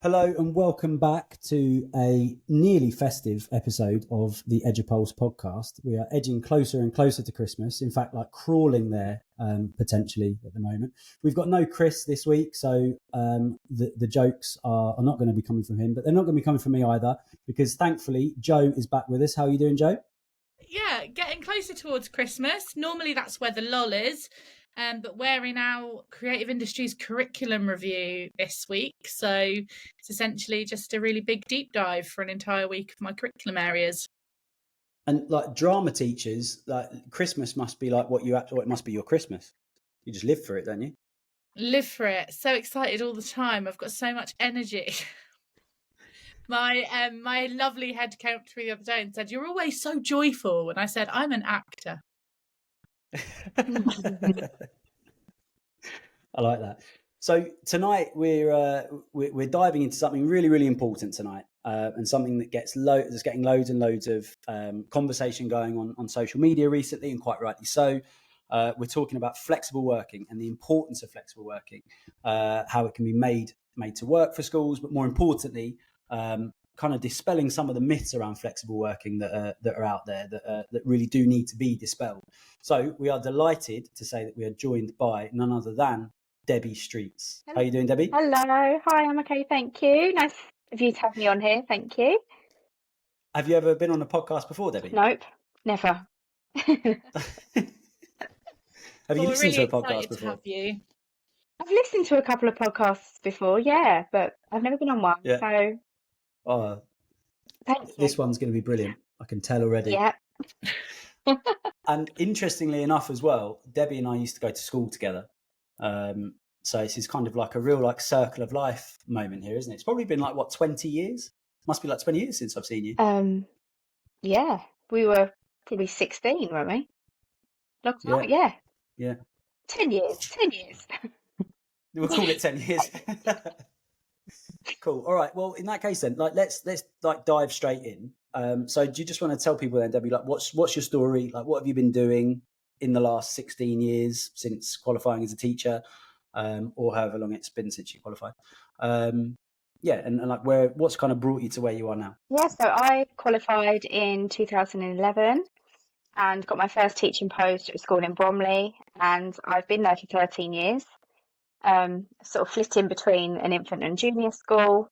Hello and welcome back to a nearly festive episode of the EduPulse podcast. We are edging closer and closer to Christmas. In fact, like crawling there potentially at the moment. We've got no Chris this week, so the jokes are not going to be coming from him, but they're not going to be coming from me either, because thankfully Joe is back with us. How are you doing, Joe? Yeah, getting closer towards Christmas. Normally that's where the lull is. But we're in our creative industries curriculum review this week. So it's essentially just a really big deep dive for an entire week of my curriculum areas. And like drama teachers, like Christmas must be like it must be your Christmas. You just live for it, don't you? Live for it. So excited all the time. I've got so much energy. My lovely head counted me the other day and said, "You're always so joyful." And I said, "I'm an actor." I like that. So tonight we're diving into something really, really important tonight, and something that that's getting loads and loads of conversation going on social media recently, and quite rightly so. We're talking about flexible working and the importance of flexible working, how it can be made to work for schools, but more importantly, kind of dispelling some of the myths around flexible working that are out there that really do need to be dispelled. So we are delighted to say that we are joined by none other than Debbie Streets. Hello. How are you doing, Debbie? Hello. Hi, I'm okay, thank you. Nice of you to have me on here, thank you. Have you ever been on a podcast before, Debbie? Nope, never. Have you listened really to a podcast excited before? to have you. I've listened to a couple of podcasts before, yeah, but I've never been on one. Yeah. So thank you. This one's going to be brilliant. I can tell already. Yeah. And interestingly enough as well, Debbie and I used to go to school together. So this is kind of like a real like circle of life moment here, isn't it? It's probably been like, what, 20 years? Must be like 20 years since I've seen you. Yeah, we were probably 16, weren't we? Long time, yeah. Yeah. 10 years. We'll call it 10 years. Cool. All right. Well, in that case then, like let's like dive straight in. So do you just want to tell people then, Debbie, like what's your story? Like what have you been doing in the last 16 years since qualifying as a teacher, or however long it's been since you qualified? And like what's kind of brought you to where you are now? Yeah, so I qualified in 2011 and got my first teaching post at a school in Bromley, and I've been there for 13 years. Sort of flitting between an infant and junior school,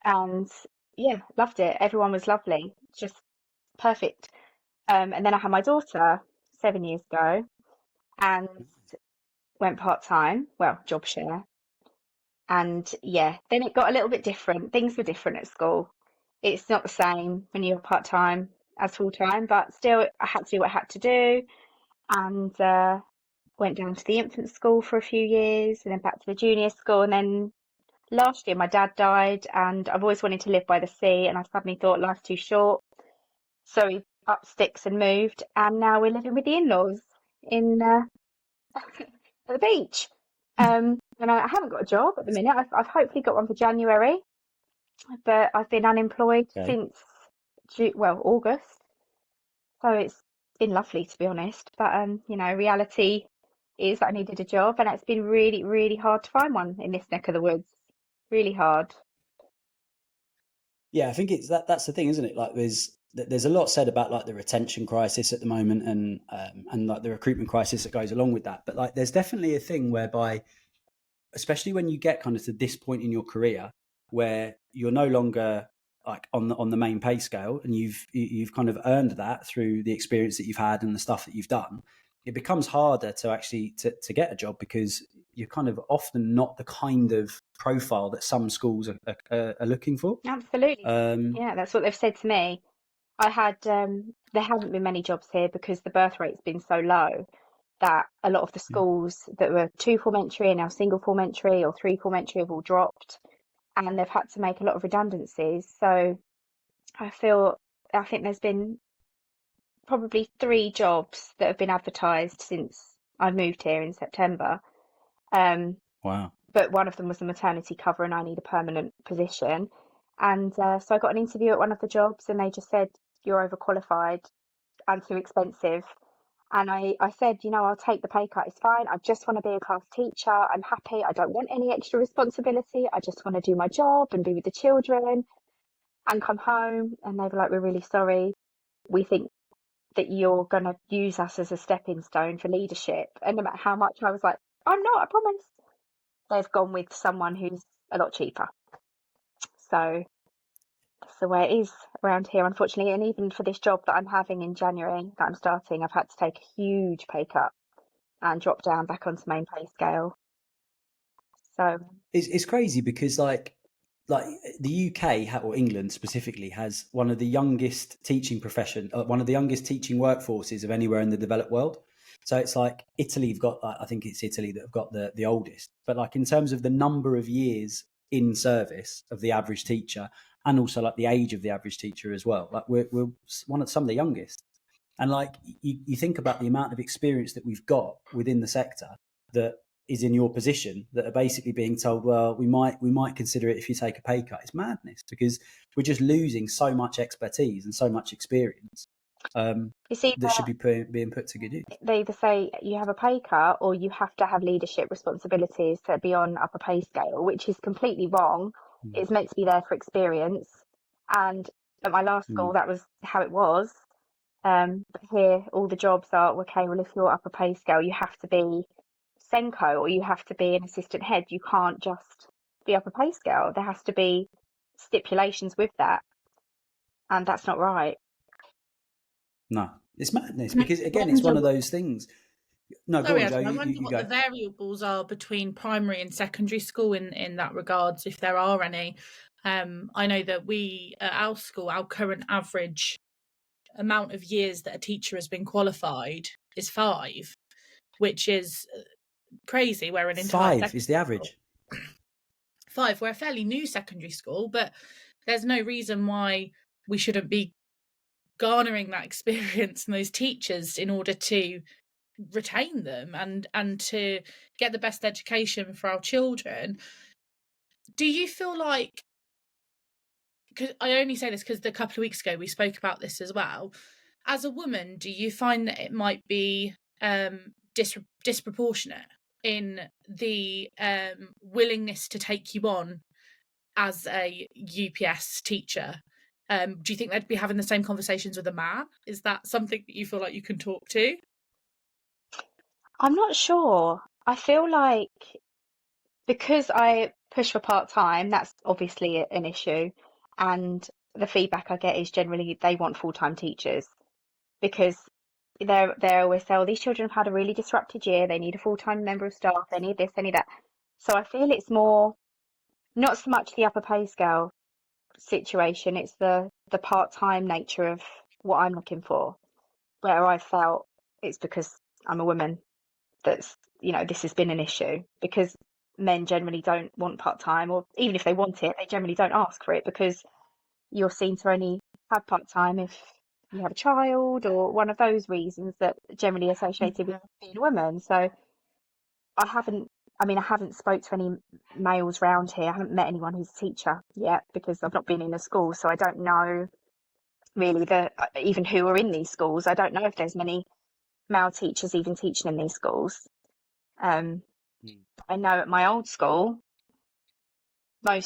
and yeah, loved it. Everyone was lovely, just perfect. And then I had my daughter 7 years ago and went part-time, well, job share. And yeah, then it got a little bit different. Things were different at school. It's not the same when you're part-time as full-time, but still I had to do what I had to do, and went down to the infant school for a few years and then back to the junior school. And then last year my dad died, and I've always wanted to live by the sea, and I suddenly thought life's too short. So we up sticks and moved, and now we're living with the in-laws in at the beach. And I haven't got a job at the minute. I've hopefully got one for January, but I've been unemployed since August. So it's been lovely, to be honest. But reality is that I needed a job, and it's been really, really hard to find one in this neck of the woods. Really hard. Yeah, I think it's that's the thing, isn't it? Like there's a lot said about like the retention crisis at the moment and like the recruitment crisis that goes along with that. But like there's definitely a thing whereby, especially when you get kind of to this point in your career where you're no longer like on the main pay scale, and you've kind of earned that through the experience that you've had and the stuff that you've done, it becomes harder to actually to get a job, because you're kind of often not the kind of profile that some schools are looking for. Absolutely. Yeah, that's what they've said to me. I had there haven't been many jobs here because the birth rate's been so low that a lot of the schools that were 2 form entry are now single form entry or 3 form entry have all dropped, and they've had to make a lot of redundancies. So I think there's been probably 3 jobs that have been advertised since I moved here in September. Wow. But one of them was a maternity cover, and I need a permanent position. And so I got an interview at one of the jobs, and they just said, "You're overqualified and too expensive." And I said, I'll take the pay cut. It's fine. I just want to be a class teacher. I'm happy. I don't want any extra responsibility. I just want to do my job and be with the children and come home. And they were like, we're really sorry. We think that you're going to use us as a stepping stone for leadership. And no matter how much I was like, I'm not, I promise. They've gone with someone who's a lot cheaper. So that's the way it is around here, unfortunately. And even for this job that I'm having in January, that I'm starting, I've had to take a huge pay cut and drop down back onto main pay scale. So It's crazy because like the UK or England specifically has one of the youngest teaching one of the youngest teaching workforces of anywhere in the developed world. So it's like Italy have got, I think it's Italy that have got the oldest, but like in terms of the number of years in service of the average teacher, and also like the age of the average teacher as well, like we're one of some of the youngest. And like you think about the amount of experience that we've got within the sector that is in your position, that are basically being told, well, we might consider it if you take a pay cut. It's madness because we're just losing so much expertise and so much experience that should be being put to good use. They either say you have a pay cut or you have to have leadership responsibilities to be on upper pay scale, which is completely wrong. It's meant to be there for experience. And at my last school, that was how it was. But here, all the jobs are, okay, well, if you're upper pay scale, you have to be Senko or you have to be an assistant head. You can't just be upper pay scale. There has to be stipulations with that. And that's not right. No, it's madness because, again, it's one of those things. No, Sorry, go on, I wonder what the variables are between primary and secondary school in that regards, if there are any. I know that we, at our school, our current average amount of years that a teacher has been qualified is 5, which is crazy. We're an entire 5 is the average. 5. We're a fairly new secondary school, but there's no reason why we shouldn't be garnering that experience and those teachers in order to retain them and to get the best education for our children. Do you feel like, because I only say this because a couple of weeks ago we spoke about this as well, as a woman, do you find that it might be disproportionate in the willingness to take you on as a UPS teacher? Do you think they'd be having the same conversations with a man? Is that something that you feel like you can talk to? I'm not sure. I feel like because I push for part-time, that's obviously an issue. And the feedback I get is generally they want full-time teachers because they always say, oh, these children have had a really disrupted year. They need a full-time member of staff. They need this, they need that. So I feel it's more, not so much the upper pay scale situation, it's the part-time nature of what I'm looking for, where I felt it's because I'm a woman that's, this has been an issue, because men generally don't want part-time, or even if they want it, they generally don't ask for it because you're seen to only have part-time if you have a child or one of those reasons that are generally associated with being a woman. So I haven't spoke to any males around here. I haven't met anyone who's a teacher yet because I've not been in a school, so I don't know really even who are in these schools. I don't know if there's many male teachers even teaching in these schools. I know at my old school, there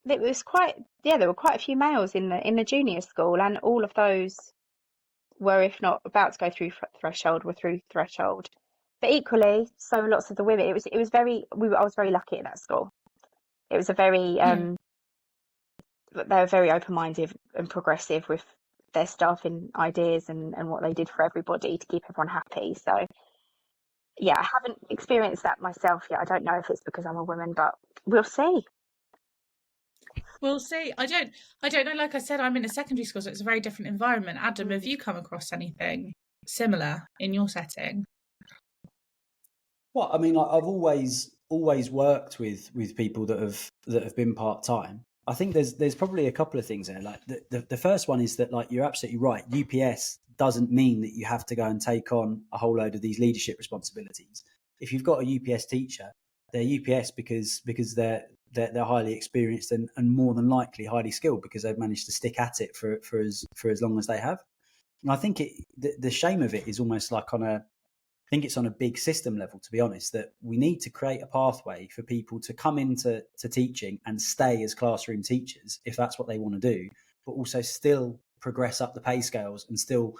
were quite a few males in the junior school, and all of those were, if not about to go through threshold, were through threshold. But equally, so lots of the women, I was very lucky at that school. It was a very, they were very open-minded and progressive with their staffing ideas and what they did for everybody to keep everyone happy. So yeah, I haven't experienced that myself yet. I don't know if it's because I'm a woman, but we'll see. We'll see. I don't know. Like I said, I'm in a secondary school, so it's a very different environment. Adam, have you come across anything similar in your setting? Well, I mean, I've always worked with people that have been part-time. I think there's probably a couple of things there. Like the first one is that, like, you're absolutely right. UPS doesn't mean that you have to go and take on a whole load of these leadership responsibilities. If you've got a UPS teacher, they're UPS because they're highly experienced and more than likely highly skilled because they've managed to stick at it for as long as they have. And I think the shame of it is almost like I think it's on a big system level, to be honest, that we need to create a pathway for people to come into teaching and stay as classroom teachers if that's what they want to do, but also still progress up the pay scales and still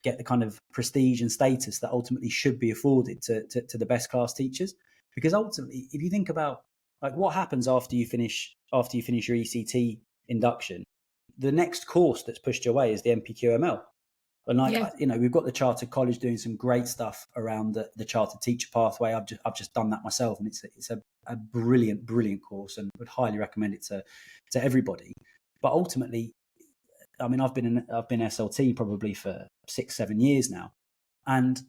get the kind of prestige and status that ultimately should be afforded to the best class teachers. Because ultimately, if you think about like what happens after you finish your ECT induction, the next course that's pushed your way is the MPQML. And we've got the Chartered College doing some great stuff around the Chartered Teacher Pathway. I've just done that myself, and it's a brilliant course, and would highly recommend it to everybody. But ultimately, I mean, I've been SLT probably for 6-7 years now, and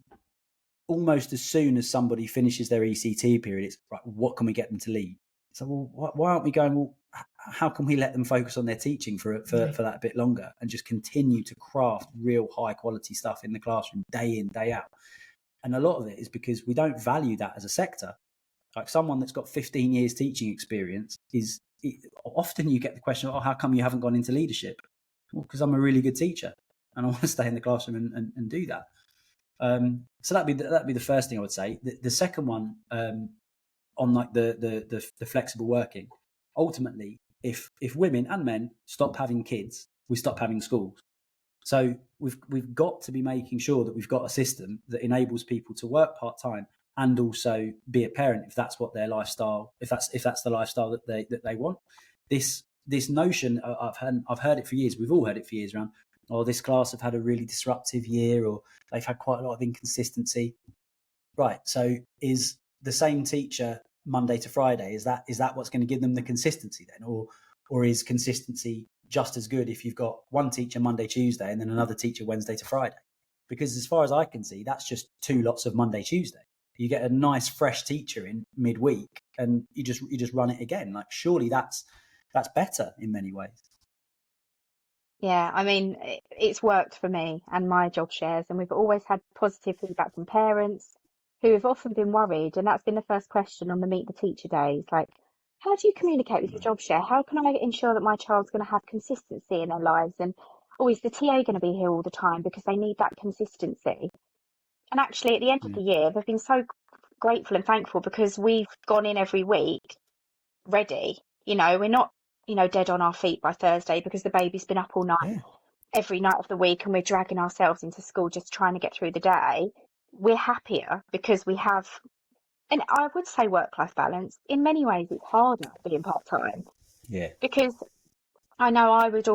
almost as soon as somebody finishes their ECT period, it's right. What can we get them to lead? So, well, why aren't we going? Well, how can we let them focus on their teaching for that a bit longer and just continue to craft real high quality stuff in the classroom day in, day out? And a lot of it is because we don't value that as a sector. Like someone that's got 15 years teaching experience often you get the question, oh, how come you haven't gone into leadership? Well, because I'm a really good teacher and I want to stay in the classroom and do that. So that'd be the first thing I would say. The second one, on like the flexible working, ultimately, if women and men stop having kids, we stop having schools. So we've got to be making sure that we've got a system that enables people to work part-time and also be a parent if that's what their lifestyle, if that's the lifestyle that they want. This notion, I've heard it for years. We've all heard it for years around, oh, this class have had a really disruptive year, or they've had quite a lot of inconsistency. Right. So is the same teacher Monday to Friday, is that what's going to give them the consistency then, or is consistency just as good if you've got one teacher Monday, Tuesday, and then another teacher Wednesday to Friday? Because as far as I can see, that's just 2 lots of Monday, Tuesday. You get a nice fresh teacher in midweek, and you just run it again. Like surely that's better in many ways. Yeah, I mean, it's worked for me and my job shares, and we've always had positive feedback from parents who have often been worried, and that's been the first question on the Meet the Teacher days. Like, how do you communicate with your job share? How can I ensure that my child's going to have consistency in their lives? And is the TA going to be here all the time, because they need that consistency? And actually, at the end of the year, they've been so grateful and thankful because we've gone in every week ready. We're not, dead on our feet by Thursday because the baby's been up all night every night of the week and we're dragging ourselves into school just trying to get through the day. We're happier because we have, and I would say work-life balance. In many ways, it's harder being part-time. Yeah. Because I know I did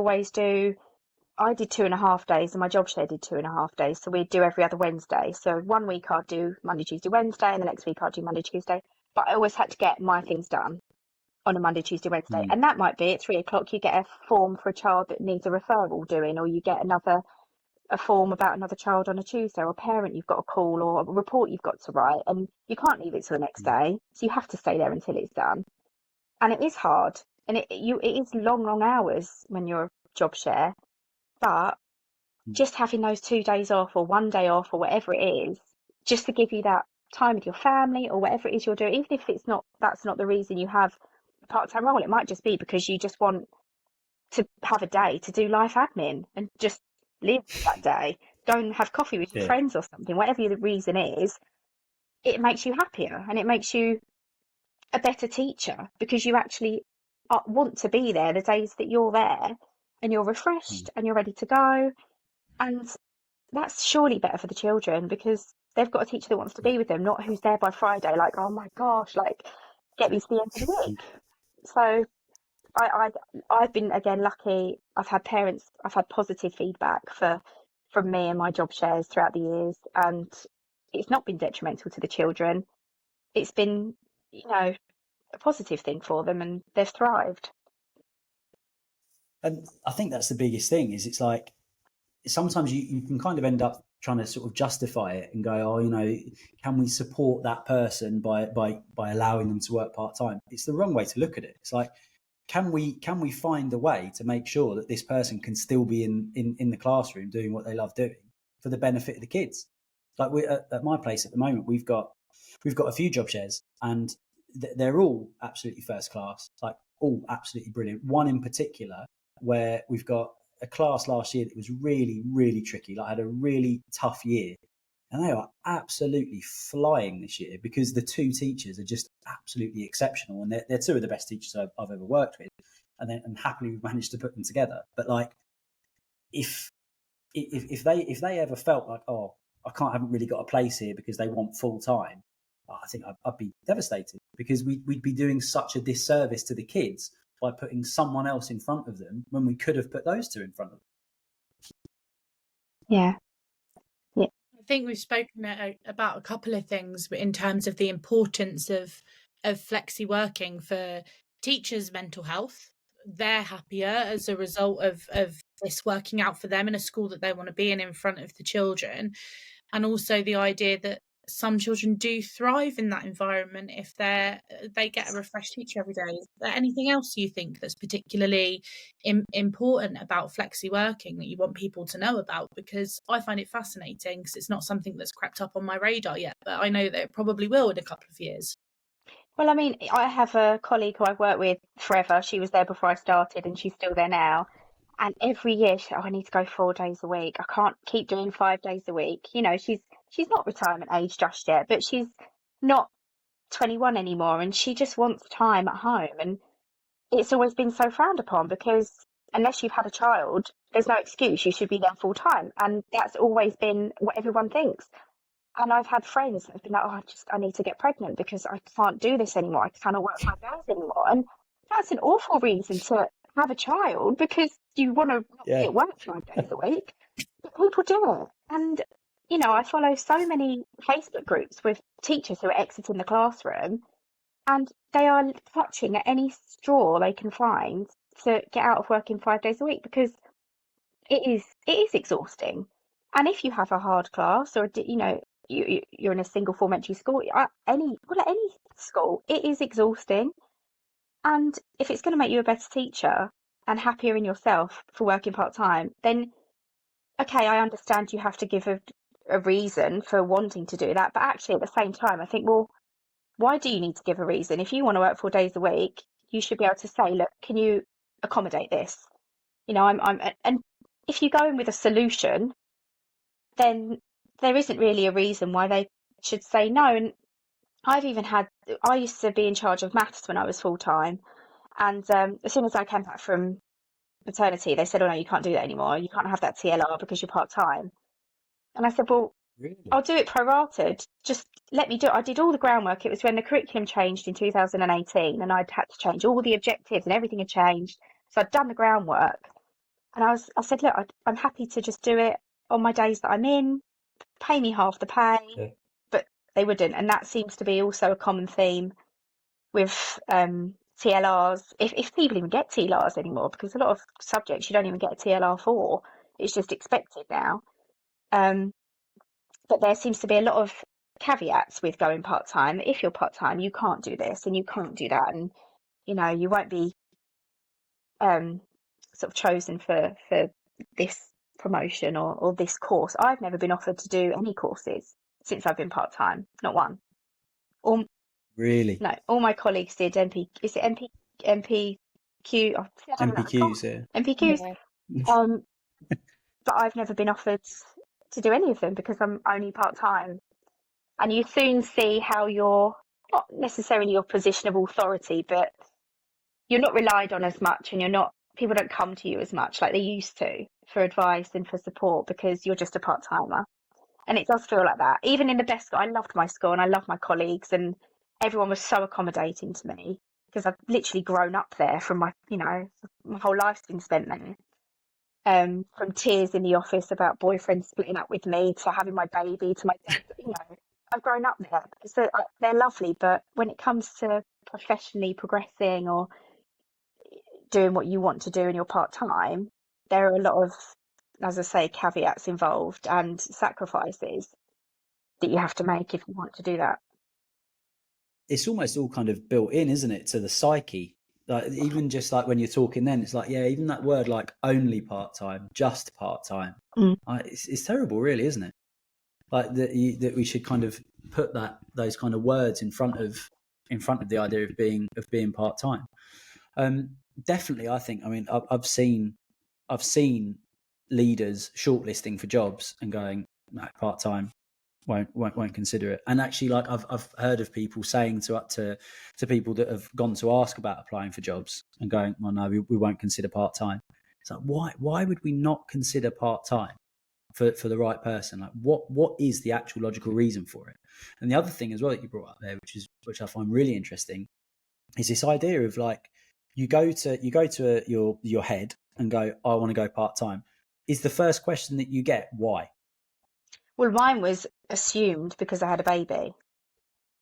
2.5 days and my job share did 2.5 days. So we'd do every other Wednesday. So one week I'd do Monday, Tuesday, Wednesday, and the next week I'd do Monday, Tuesday. But I always had to get my things done on a Monday, Tuesday, Wednesday. And that might be at 3:00, you get a form for a child that needs a referral doing, or you get a form about another child on a Tuesday, or a parent you've got to call, or a report you've got to write, and you can't leave it till the next day. So you have to stay there until it's done. And it is hard. And it is long hours when you're a job share. But just having those 2 days off or 1 day off or whatever it is, just to give you that time with your family or whatever it is you're doing, even if that's not the reason you have a part-time role, it might just be because you just want to have a day to do life admin and just live that day, go and have coffee with your friends or something, whatever the reason is. It makes you happier and it makes you a better teacher because you actually want to be there the days that you're there and you're refreshed and you're ready to go. And that's surely better for the children because they've got a teacher that wants to be with them, not who's there by Friday, like, oh my gosh, like, get me to the end of the week. So I've been, again, lucky. I've had positive feedback from me and my job shares throughout the years, and it's not been detrimental to the children. It's been, a positive thing for them, and they've thrived. And I think that's the biggest thing is it's like sometimes you can kind of end up trying to sort of justify it and go, oh, can we support that person by allowing them to work part-time? It's the wrong way to look at it. It's like, can we find a way to make sure that this person can still be in the classroom doing what they love doing for the benefit of the kids? Like we at my place at the moment, we've got a few job shares and they're all absolutely first class, like all absolutely brilliant. One in particular where we've got a class last year that was really, really tricky. Like, I had a really tough year, and they are absolutely flying this year because the two teachers are just absolutely exceptional, and they're two of the best teachers I've ever worked with, and happily we've managed to put them together. But like, if they ever felt like, oh, haven't really got a place here because they want full time, I think I'd be devastated, because we'd be doing such a disservice to the kids by putting someone else in front of them when we could have put those two in front of them. Yeah. I think we've spoken about a couple of things in terms of the importance of flexi working for teachers' mental health. They're happier as a result of this working out for them in a school that they want to be in front of the children. And also the idea that some children do thrive in that environment if they get a refreshed teacher every day. Is there anything else you think that's particularly important about flexi working that you want people to know about? Because I find it fascinating, because it's not something that's crept up on my radar yet, but I know that it probably will in a couple of years. Well, I mean, I have a colleague who I've worked with forever. She was there before I started, and she's still there now. And every year, I need to go 4 days a week. I can't keep doing 5 days a week. You know, she's not retirement age just yet, but she's not 21 anymore, and she just wants time at home. And it's always been so frowned upon, because unless you've had a child, there's no excuse. You should be there full time. And that's always been what everyone thinks. And I've had friends that have been like, oh, I need to get pregnant because I can't do this anymore. I cannot work 5 hours anymore. And that's an awful reason to have a child, because you want to not be at work 5 days a week. But people do it. And, you know, I follow so many Facebook groups with teachers who are exiting the classroom, and they are clutching at any straw they can find to get out of working 5 days a week, because it is exhausting. And if you have a hard class, or, you know, you're in a single form entry school, at any school, it is exhausting. And if it's going to make you a better teacher and happier in yourself for working part-time, then okay, I understand you have to give a reason for wanting to do that. But actually, at the same time, I think, well, why do you need to give a reason? If you want to work 4 days a week, you should be able to say, look, can you accommodate this? You know, and if you go in with a solution, then there isn't really a reason why they should say no. And I used to be in charge of maths when I was full time. And as soon as I came back from maternity, they said, oh no, you can't do that anymore. You can't have that TLR because you're part time. And I said, well, Really? I'll do it prorated. Just let me do it. I did all the groundwork. It was when the curriculum changed in 2018, and I'd had to change all the objectives, and everything had changed. So I'd done the groundwork. And I said, look, I'm happy to just do it on my days that I'm in, pay me half the pay. Yeah. But they wouldn't. And that seems to be also a common theme with TLRs, if people even get TLRs anymore, because a lot of subjects you don't even get a TLR for. It's just expected now. But there seems to be a lot of caveats with going part-time. If you're part-time, you can't do this and you can't do that. And, you know, you won't be sort of chosen for this promotion or this course. I've never been offered to do any courses since I've been part-time, not one. Really? No, all my colleagues did MPQ? MPQs, yeah. MPQs. But I've never been offered to do any of them because I'm only part-time. And you soon see how you're not necessarily your position of authority, but you're not relied on as much, and people don't come to you as much like they used to for advice and for support, because you're just a part-timer. And it does feel like that. Even in the best school, I loved my school and I loved my colleagues, and everyone was so accommodating to me because I've literally grown up there from my whole life's been spent there. From tears in the office about boyfriends splitting up with me, to having my baby, to my dad, I've grown up there. So they're lovely, but when it comes to professionally progressing or doing what you want to do in your part-time, there are a lot of, as I say, caveats involved and sacrifices that you have to make if you want to do that. It's almost all kind of built in, isn't it, to the psyche? Like, even just like when you're talking then, it's like, yeah, even that word like only part-time, just part-time. It's terrible, really, isn't it? Like that we should kind of put those kind of words in front of the idea of being part-time. Definitely, I think. I mean, I've seen I've seen leaders shortlisting for jobs and going, no, part-time, won't consider it. And actually, like I've heard of people saying to people that have gone to ask about applying for jobs and going, well, no, we won't consider part-time. It's like, why would we not consider part-time for the right person? Like what is the actual logical reason for it? And the other thing as well that you brought up there, which I find really interesting, is this idea of like, you go to your head and go, I want to go part-time. Is the first question that you get, why? Well, mine was assumed because I had a baby,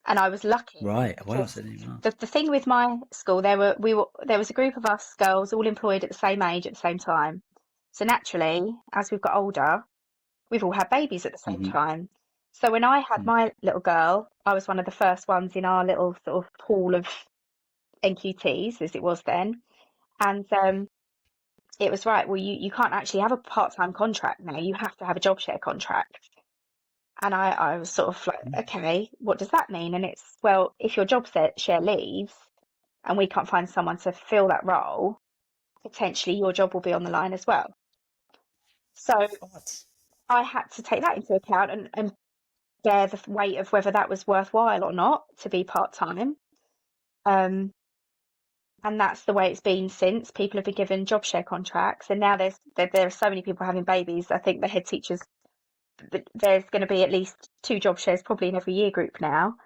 and I was lucky. Right. Well, The thing with my school, there was a group of us girls all employed at the same age at the same time. So naturally, as we've got older, we've all had babies at the same time. So when I had my little girl, I was one of the first ones in our little sort of pool of NQTs, as it was then. And it was right, well, you can't actually have a part-time contract now. You have to have a job share contract. And I was sort of like, okay, what does that mean? And it's, well, if your job share leaves and we can't find someone to fill that role, potentially your job will be on the line as well. So I had to take that into account and bear the weight of whether that was worthwhile or not to be part-time. And that's the way it's been since. People have been given job share contracts, and now there are so many people having babies. I think the head teachers, there's going to be at least 2 job shares probably in every year group now.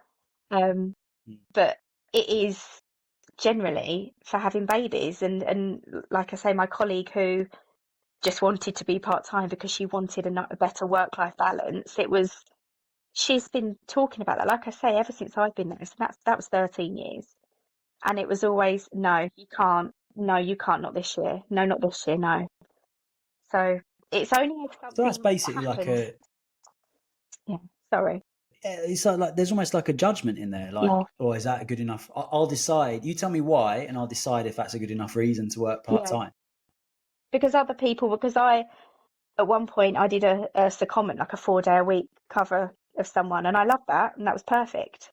But it is generally for having babies. And like I say, my colleague who just wanted to be part-time because she wanted a better work-life balance, she's been talking about that, like I say, ever since I've been there. So that was 13 years. And it was always, no, you can't, not this year. No, not this year, no. So it's only if something. So that's basically happens. like a. Yeah, sorry. It's like there's almost like a judgment in there, like, or is that a good enough? I'll decide. You tell me why, and I'll decide if that's a good enough reason to work part-time. Because other people, at one point I did a secondment, like a 4-day-a-week cover of someone, and I loved that, and that was perfect.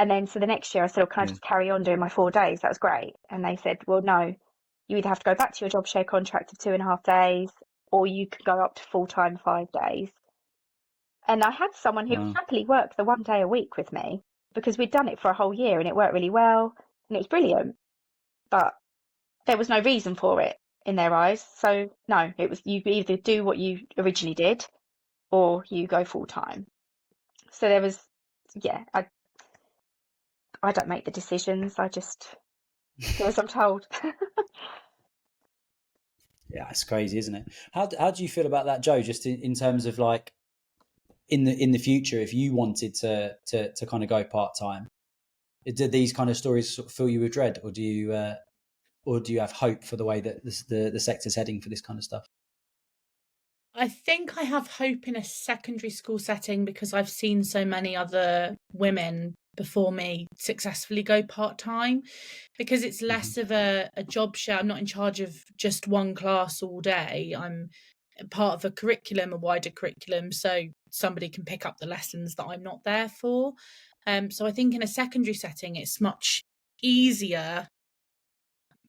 And then so the next year I said, can I just carry on doing my 4 days? That was great. And they said, well, no, you either have to go back to your job share contract of 2.5 days, or you could go up to full-time 5 days. And I had someone who would happily work the 1 day a week with me because we'd done it for a whole year and it worked really well and it was brilliant. But there was no reason for it in their eyes. So no, it was, you either do what you originally did or you go full-time. So there was, I don't make the decisions. I just do as I'm told. Yeah, it's crazy, isn't it? How do you feel about that, Joe? Just in terms of like in the future, if you wanted to kind of go part-time, did these kind of stories sort of fill you with dread, or do you have hope for the way that the sector's heading for this kind of stuff? I think I have hope in a secondary school setting because I've seen so many other women before me successfully go part-time, because it's less of a job share. I'm not in charge of just one class all day. I'm part of a wider curriculum, so somebody can pick up the lessons that I'm not there for. So I think in a secondary setting it's much easier.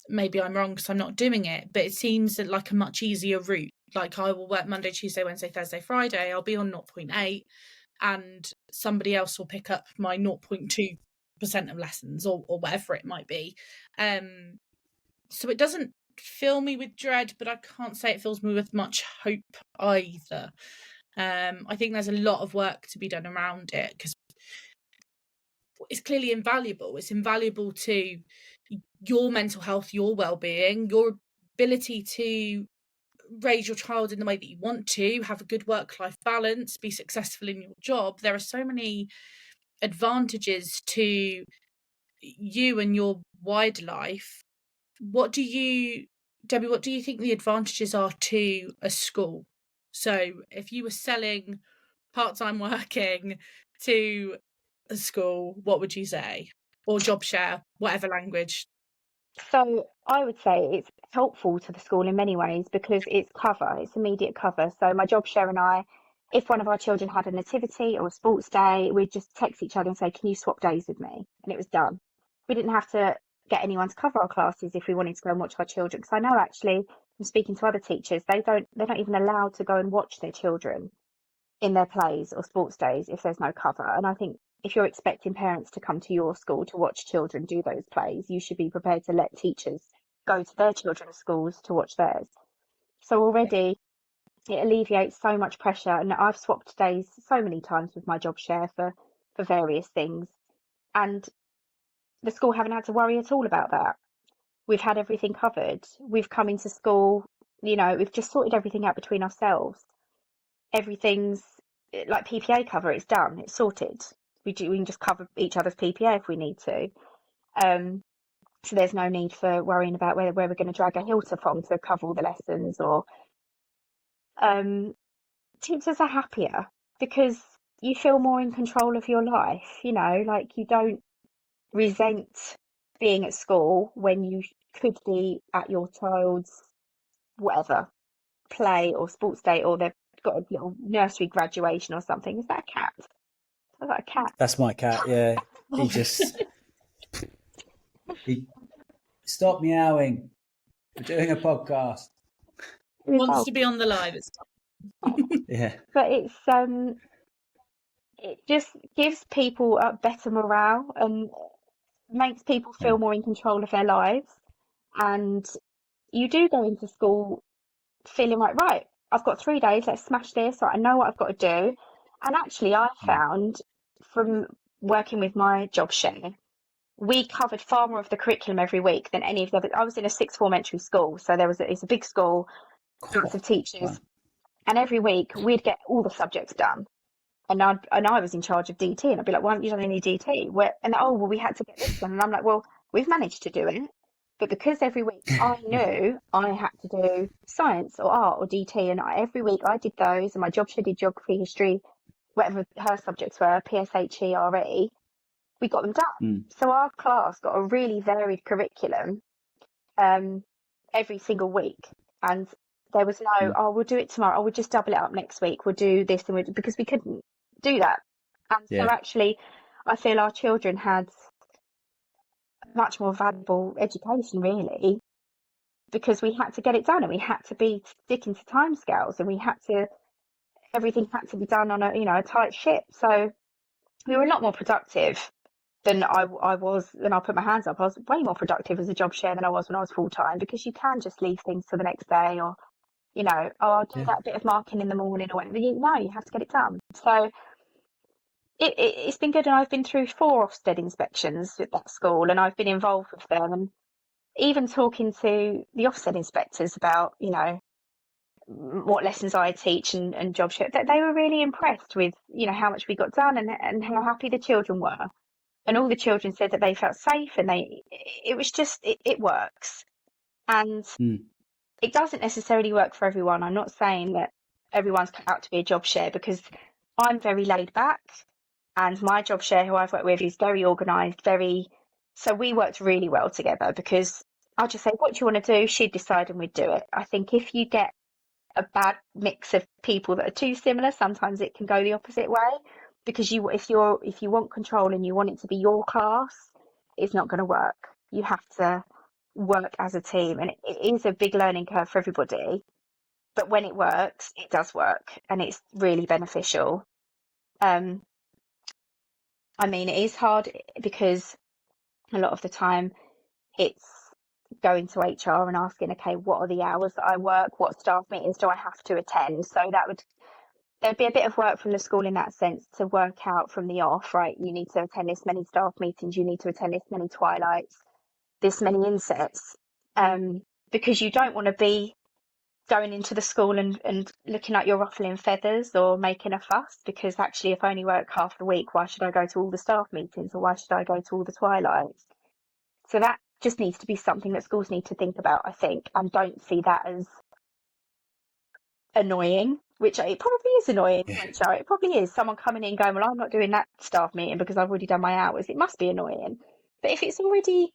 Maybe I'm wrong because I'm not doing it, but it seems like a much easier route. Like I will work Monday, Tuesday, Wednesday, Thursday, Friday. I'll be on 0.8 and somebody else will pick up my 0.2% of lessons or whatever it might be. So it doesn't fill me with dread, but I can't say it fills me with much hope either. I think there's a lot of work to be done around it because it's clearly invaluable. It's invaluable to your mental health, your well-being, your ability to raise your child in the way that you want to, have a good work-life balance, be successful in your job. There are so many advantages to you and your wider life. Debbie, what do you think the advantages are to a school? So if you were selling part-time working to a school, what would you say? Or job share, whatever language. So I would say it's helpful to the school in many ways because it's immediate cover. So my job share and I, if one of our children had a nativity or a sports day, we'd just text each other and say, can you swap days with me? And it was done. We didn't have to get anyone to cover our classes if we wanted to go and watch our children. Because I know actually from speaking to other teachers, they're not even allowed to go and watch their children in their plays or sports days if there's no cover. And I think if you're expecting parents to come to your school to watch children do those plays, you should be prepared to let teachers go to their children's schools to watch theirs. So already it alleviates so much pressure. And I've swapped days so many times with my job share for various things. And the school haven't had to worry at all about that. We've had everything covered. We've come into school, we've just sorted everything out between ourselves. Everything's like PPA cover, it's done, it's sorted. We can just cover each other's PPA if we need to. So there's no need for worrying about where we're going to drag a hilter from to cover all the lessons. Or teachers are happier because you feel more in control of your life. Like you don't resent being at school when you could be at your child's whatever play or sports day, or they've got a little nursery graduation or something. Is that a cat? Is that a cat? That's my cat. Yeah, he stop meowing. We're doing a podcast. Wants to be on the live. Yeah, but it's it just gives people a better morale and makes people feel more in control of their lives. And you do go into school feeling like, right, I've got 3 days, let's smash this, right, I know what I've got to do. And actually I found from working with my job share, we covered far more of the curriculum every week than any of the other. I was in a sixth form entry school, so it's a big school, lots of teachers, and every week we'd get all the subjects done. And I was in charge of DT, and I'd be like, why haven't you done any DT? We had to get this one. And I'm like, well, we've managed to do it. But because every week I knew I had to do science or art or DT, and every week I did those, and my job share did geography, history, whatever her subjects were, PSHE, RE, we got them done. So our class got a really varied curriculum every single week. And there was no, we'll do it tomorrow, we'll just double it up next week, we'll do this, because we couldn't do that. And so actually, I feel our children had much more valuable education, really, because we had to get it done, and we had to be sticking to timescales, and everything had to be done on a tight ship. So we were a lot more productive than I was. Then I'll put my hands up. I was way more productive as a job share than I was when I was full time, because you can just leave things to the next day, or I'll do that bit of marking in the morning or whatever. No, you have to get it done. So it's been good, and I've been through 4 Ofsted inspections with that school, and I've been involved with them, and even talking to the Ofsted inspectors about what lessons I teach and job share. They were really impressed with how much we got done, and how happy the children were, and all the children said that they felt safe, and it was just it works. And it doesn't necessarily work for everyone. I'm not saying that everyone's cut out to be a job share, because I'm very laid back, and my job share, who I've worked with, is very organised, so we worked really well together, because I'll just say, what do you want to do? She'd decide and we'd do it. I think if you get a bad mix of people that are too similar, sometimes it can go the opposite way, because if you want control and you want it to be your class, it's not going to work. You have to work as a team, and it is a big learning curve for everybody, but when it works, it does work, and it's really beneficial. It is hard, because a lot of the time it's going to HR and asking, okay, what are the hours that I work? What staff meetings do I have to attend? So there'd be a bit of work from the school in that sense, to work out from the off, right? You need to attend this many staff meetings, you need to attend this many twilights, this many insets, because you don't want to be going into the school and looking like you're ruffling feathers or making a fuss, because actually, if I only work half the week, why should I go to all the staff meetings, or why should I go to all the twilights? So that just needs to be something that schools need to think about, I think, and don't see that as annoying, which it probably is annoying. It probably is. Someone coming in going, well, I'm not doing that staff meeting because I've already done my hours. It must be annoying. But if it's already,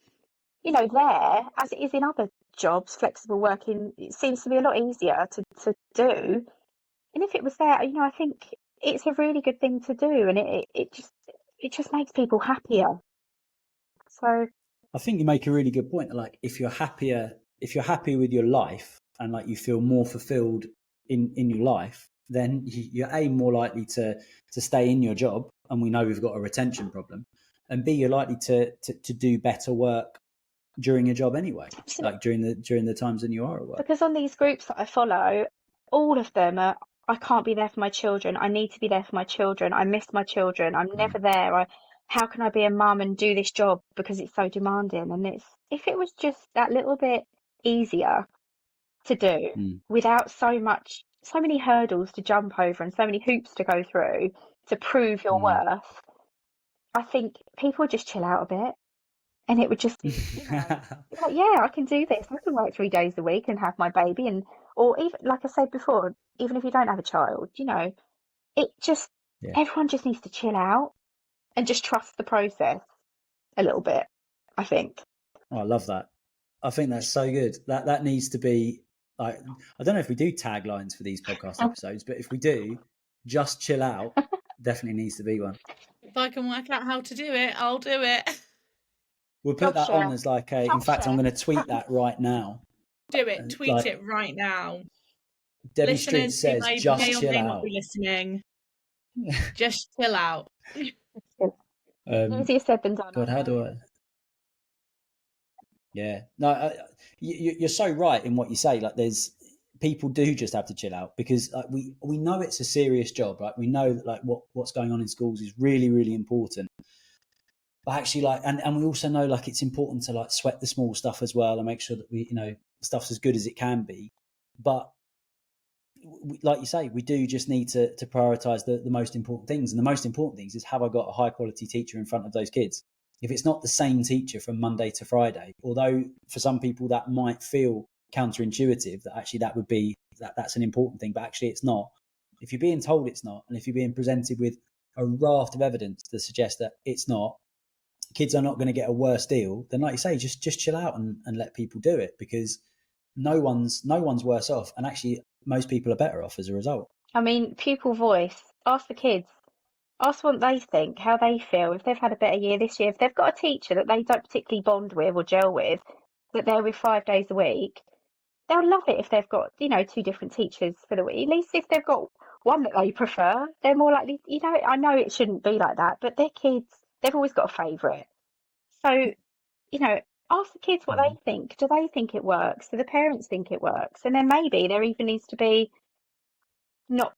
there, as it is in other jobs, flexible working, it seems to be a lot easier to do. And if it was there, I think it's a really good thing to do, and it just makes people happier. So I think you make a really good point. Like, if you're happy with your life, and like you feel more fulfilled in your life, then you're A, more likely to stay in your job, and we know we've got a retention problem, and B, you're likely to do better work during your job anyway. Absolutely. Like during the times when you are at work. Because on these groups that I follow, all of them are, I can't be there for my children. I need to be there for my children. I miss my children. I'm never there. How can I be a mum and do this job because it's so demanding? And if it was just that little bit easier to do without so many hurdles to jump over and so many hoops to go through to prove your worth, I think people would just chill out a bit. And it would just be, like, yeah, I can do this. I can work 3 days a week and have my baby, or even, like I said before, even if you don't have a child, it just, everyone just needs to chill out and just trust the process a little bit, I think. Oh, I love that. I think that's so good. That needs to be, like, I don't know if we do taglines for these podcast episodes, but if we do, just chill out definitely needs to be one. If I can work out how to do it, I'll do it. We'll put that on as like in fact, I'm going to tweet that right now. Do it. Tweet it right now. Debbie Street says, just chill out. Be listening. Just chill out. Easier said than done. God, how do I? Yeah. No, you're so right in what you say. Like, people do just have to chill out, because like, we know it's a serious job, right? We know that like what's going on in schools is really, really important. But actually, like, and we also know like it's important to like sweat the small stuff as well and make sure that we, stuff's as good as it can be. But like you say, we do just need to prioritize the most important things. And the most important things is, have I got a high quality teacher in front of those kids? If it's not the same teacher from Monday to Friday, although for some people that might feel counterintuitive, that actually that would be that's an important thing, but actually it's not. If you're being told it's not, and if you're being presented with a raft of evidence to suggest that it's not, kids are not going to get a worse deal, then like you say, just chill out and let people do it, because no one's worse off, and actually most people are better off as a result. I mean, pupil voice. Ask the kids. Ask what they think, how they feel, if they've had a better year this year, if they've got a teacher that they don't particularly bond with or gel with, that they're with 5 days a week. They'll love it if they've got, 2 different teachers for the week. At least if they've got one that they prefer, they're more likely, I know it shouldn't be like that, but their kids, they've always got a favourite. So, ask the kids what they think. Do they think it works? Do the parents think it works? And then maybe there even needs to be not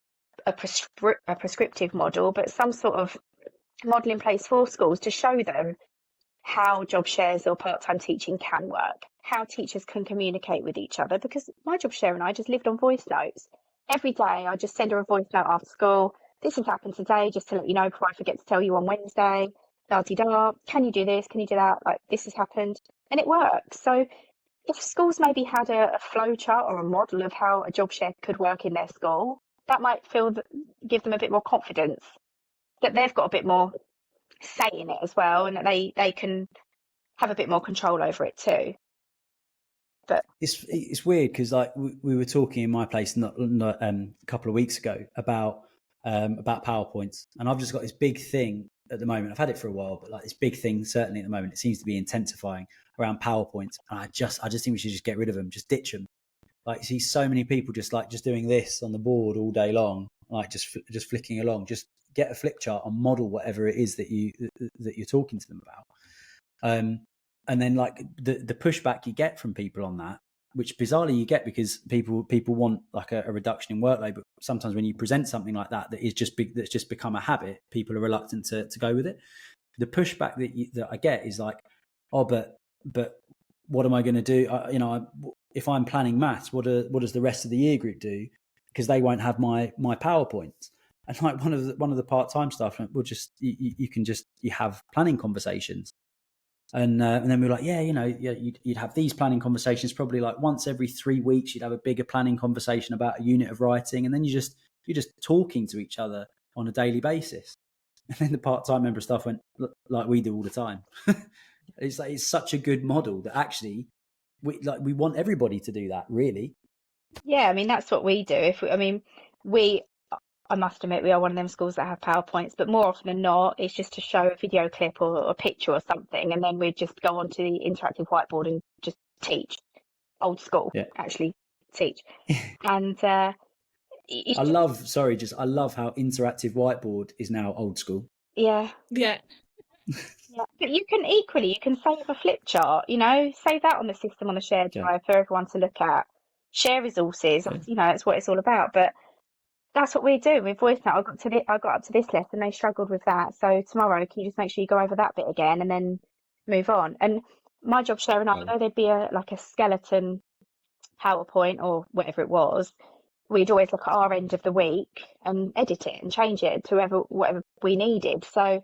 a prescriptive model, but some sort of model in place for schools to show them how job shares or part-time teaching can work, how teachers can communicate with each other. Because my job share and I just lived on voice notes. Every day I just send her a voice note after school. This has happened today, just to let you know before I forget to tell you on Wednesday. Da-di-da, can you do this? Can you do that? Like, this has happened. And it works. So if schools maybe had a flow chart or a model of how a job share could work in their school, that might give them a bit more confidence that they've got a bit more say in it as well, and that they can have a bit more control over it too. But it's weird, because like we were talking in my place not a couple of weeks ago about PowerPoints, and I've just got this big thing at the moment. I've had it for a while, but like this big thing certainly at the moment, it seems to be intensifying around PowerPoints, and I just think we should just get rid of them, just ditch them. Like, you see so many people just doing this on the board all day long, like just flicking along. Just get a flip chart and model whatever it is that you're talking to them about. And then like the pushback you get from people on that, which bizarrely you get because people want like a reduction in workload, but sometimes when you present something like that is that's just become a habit, people are reluctant to go with it. The pushback that I get is like, oh, but what am I going to do? If I'm planning maths, what does the rest of the year group do? Because they won't have my PowerPoints. And like one of the part-time staff will just you have planning conversations, and then we're like, you'd have these planning conversations probably like once every 3 weeks. You'd have a bigger planning conversation about a unit of writing, and then you're just talking to each other on a daily basis. And then the part-time member of staff went, like we do all the time. It's like, it's such a good model that actually we want everybody to do that, really. Yeah, I mean, that's what we do. I must admit, we are one of them schools that have PowerPoints, but more often than not, it's just to show a video clip or a picture or something, and then we just go onto the interactive whiteboard and just teach. Old school, actually teach. And I love how interactive whiteboard is now old school. Yeah. But you can save a flip chart, save that on the system on a shared drive for everyone to look at. Share resources, that's what it's all about. But that's what we're doing with voice note. I got up to this lesson, they struggled with that. So tomorrow, can you just make sure you go over that bit again and then move on? And my job share, and although there'd be a skeleton PowerPoint or whatever it was, we'd always look at our end of the week and edit it and change it to whatever we needed. So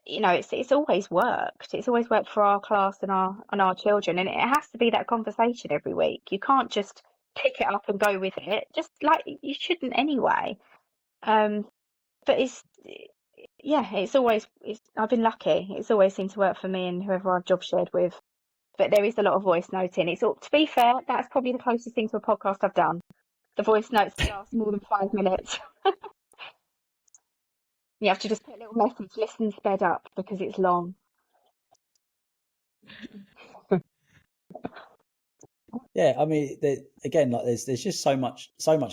it's always worked. It's always worked for our class and our children, and it has to be that conversation every week. You can't just pick it up and go with it, just like you shouldn't anyway. But I've been lucky. It's always seemed to work for me and whoever I've job shared with. But there is a lot of voice noting. To be fair, that's probably the closest thing to a podcast I've done. The voice notes last more than 5 minutes. You have to just put a little message, listen sped up, because it's long. Yeah, I mean, again, like there's just so much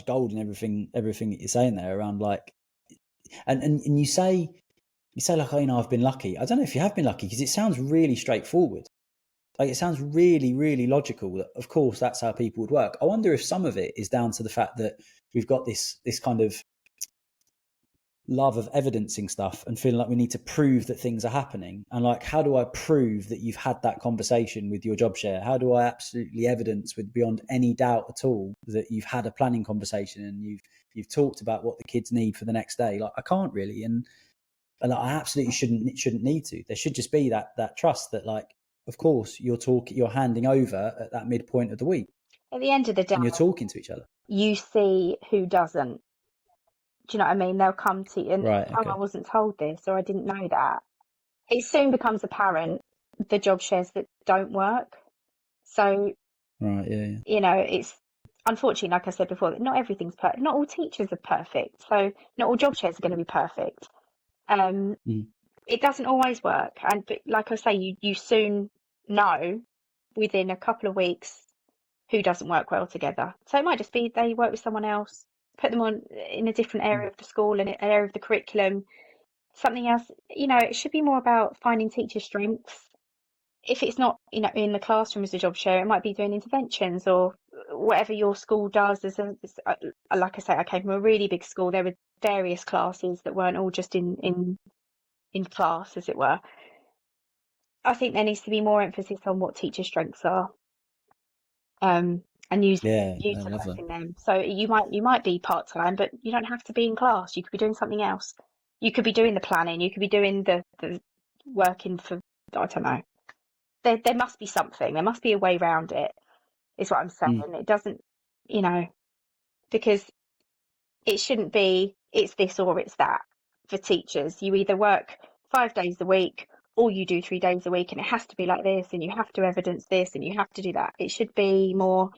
gold in everything that you're saying there around, like, and you say like, I've been lucky. I don't know if you have been lucky, because it sounds really straightforward. Like, it sounds really, really logical that, of course, that's how people would work. I wonder if some of it is down to the fact that we've got this kind of love of evidencing stuff and feeling like we need to prove that things are happening. And like, how do I prove that you've had that conversation with your job share? How do I absolutely evidence with beyond any doubt at all that you've had a planning conversation and you've talked about what the kids need for the next day? Like, I can't really, and I absolutely shouldn't need to. There should just be that trust that, like, of course you're handing over at that midpoint of the week. At the end of the day, and you're talking to each other. You see who doesn't. Do you know what I mean? They'll come to you and, right, okay. I wasn't told this, or I didn't know that. It soon becomes apparent the job shares that don't work. So, right, yeah. It's unfortunately, like I said before, that not everything's perfect. Not all teachers are perfect. So not all job shares are going to be perfect. It doesn't always work. But like I say, you soon know within a couple of weeks who doesn't work well together. So it might just be they work with someone else, put them on in a different area of the school and an area of the curriculum, something else. It should be more about finding teacher strengths. If it's not, in the classroom as a job share, it might be doing interventions or whatever your school does. Like I say, I came from a really big school. There were various classes that weren't all just in class, as it were. I think there needs to be more emphasis on what teacher strengths are. And utilising them. So you might be part-time, but you don't have to be in class. You could be doing something else. You could be doing the planning. You could be doing the working for, I don't know. There must be something. There must be a way around it, is what I'm saying. It doesn't, because it shouldn't be it's this or it's that for teachers. You either work 5 days a week or you do 3 days a week, and it has to be like this, and you have to evidence this, and you have to do that. It should be more,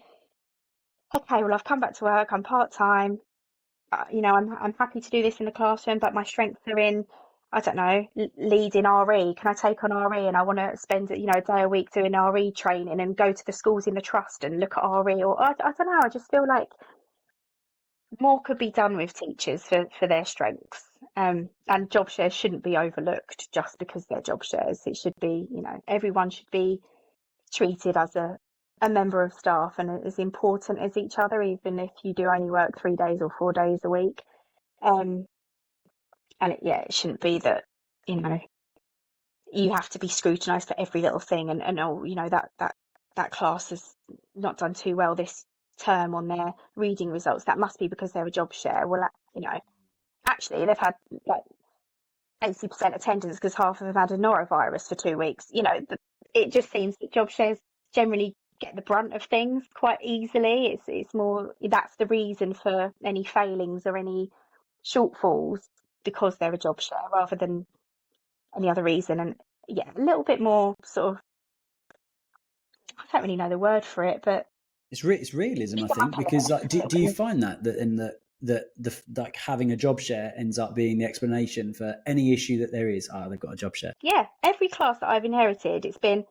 okay, well, I've come back to work, I'm part-time, I'm happy to do this in the classroom, but my strengths are in, I don't know, leading RE. Can I take on RE? And I want to spend, a day a week doing RE training and go to the schools in the trust and look at RE. Or I don't know, I just feel like more could be done with teachers for their strengths. And job shares shouldn't be overlooked just because they're job shares. It should be, everyone should be treated as a member of staff and as important as each other, even if you do only work 3 days or 4 days a week. It shouldn't be that, you have to be scrutinised for every little thing and that class has not done too well this term on their reading results. That must be because they're a job share. Well, actually they've had like 80% attendance because half of them had a norovirus for 2 weeks. It just seems that job shares generally get the brunt of things quite easily. It's more, that's the reason for any failings or any shortfalls, because they're a job share rather than any other reason. And a little bit more sort of, I don't really know the word for it, but it's realism, I think, because like, do you find that like having a job share ends up being the explanation for any issue that there is? They've got a job share. Yeah, every class that I've inherited, it's been,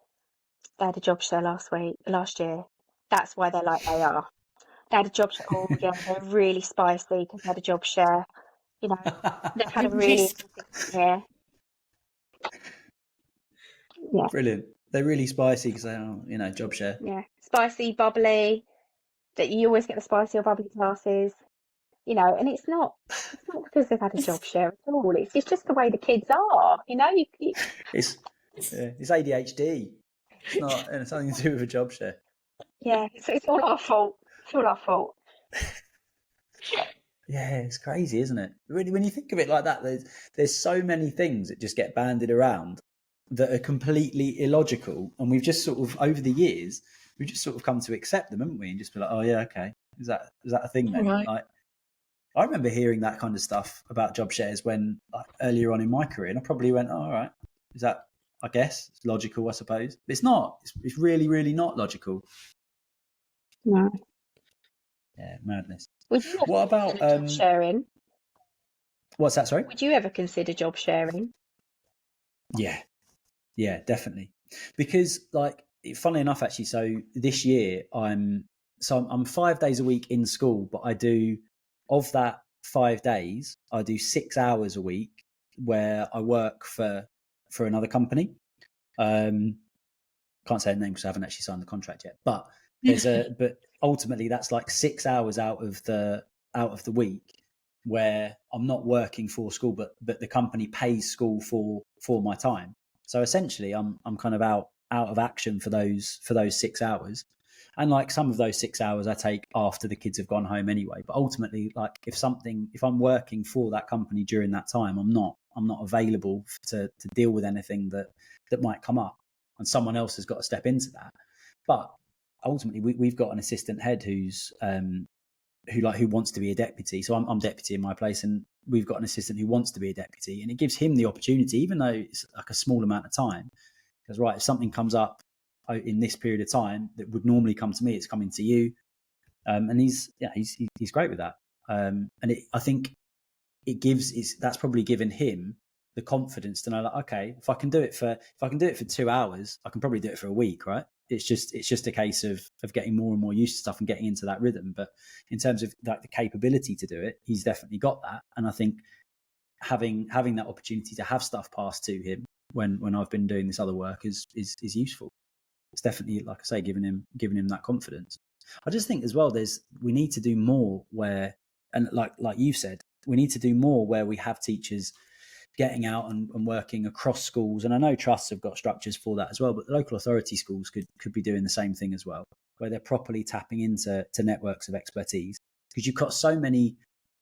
they had a job share last year. That's why they're like they are. They had a job share. Oh yeah, they're really spicy because they had a job share. You know, they've had a really interesting year. Yeah. Brilliant. They're really spicy because job share. Yeah. Spicy, bubbly. That you always get the spicy or bubbly classes. You know, and it's not because they've had a job share at all. It's just the way the kids are. You know, It's ADHD. It's not it's nothing to do with a job share. Yeah, it's all our fault. It's all our fault. Yeah, it's crazy, isn't it? When you think of it like that, there's so many things that just get banded around that are completely illogical, and we've just sort of over the years we've just sort of come to accept them, haven't we? And just be like, oh yeah, okay, is that a thing then? Right. Like, I remember hearing that kind of stuff about job shares when earlier on in my career, and I probably went, oh, all right, is that? I guess it's logical, I suppose. But it's not. It's really, really not logical. No. Yeah, madness. What about job sharing? What's that? Sorry. Would you ever consider job sharing? Yeah, definitely. Because, funnily enough, actually, so this year I'm 5 days a week in school, but I do of that 5 days, I do 6 hours a week where I work for another company. Can't say the name because I haven't actually signed the contract yet. But but ultimately that's like 6 hours out of the week where I'm not working for school, but the company pays school for my time. So essentially, I'm kind of out of action for those 6 hours. And like some of those 6 hours I take after the kids have gone home anyway. But ultimately, like if I'm working for that company during that time, I'm not available to deal with anything that might come up, and someone else has got to step into that. But ultimately, we've got an assistant head who wants to be a deputy. So I'm deputy in my place, and we've got an assistant who wants to be a deputy, and it gives him the opportunity, even though it's like a small amount of time. Because right, if something comes up in this period of time that would normally come to me, it's coming to you. And he's great with that. I think that's probably given him the confidence to know, like, okay, if I can do it for 2 hours, I can probably do it for a week, right? It's just a case of getting more and more used to stuff and getting into that rhythm. But in terms of like the capability to do it, he's definitely got that. And I think having that opportunity to have stuff passed to him when I've been doing this other work is useful. It's definitely, like I say, giving him that confidence. I just think as well, we need to do more where, and like you said, we need to do more where we have teachers getting out and working across schools. And I know trusts have got structures for that as well, but the local authority schools could be doing the same thing as well, where they're properly tapping into networks of expertise. Because you've got so many,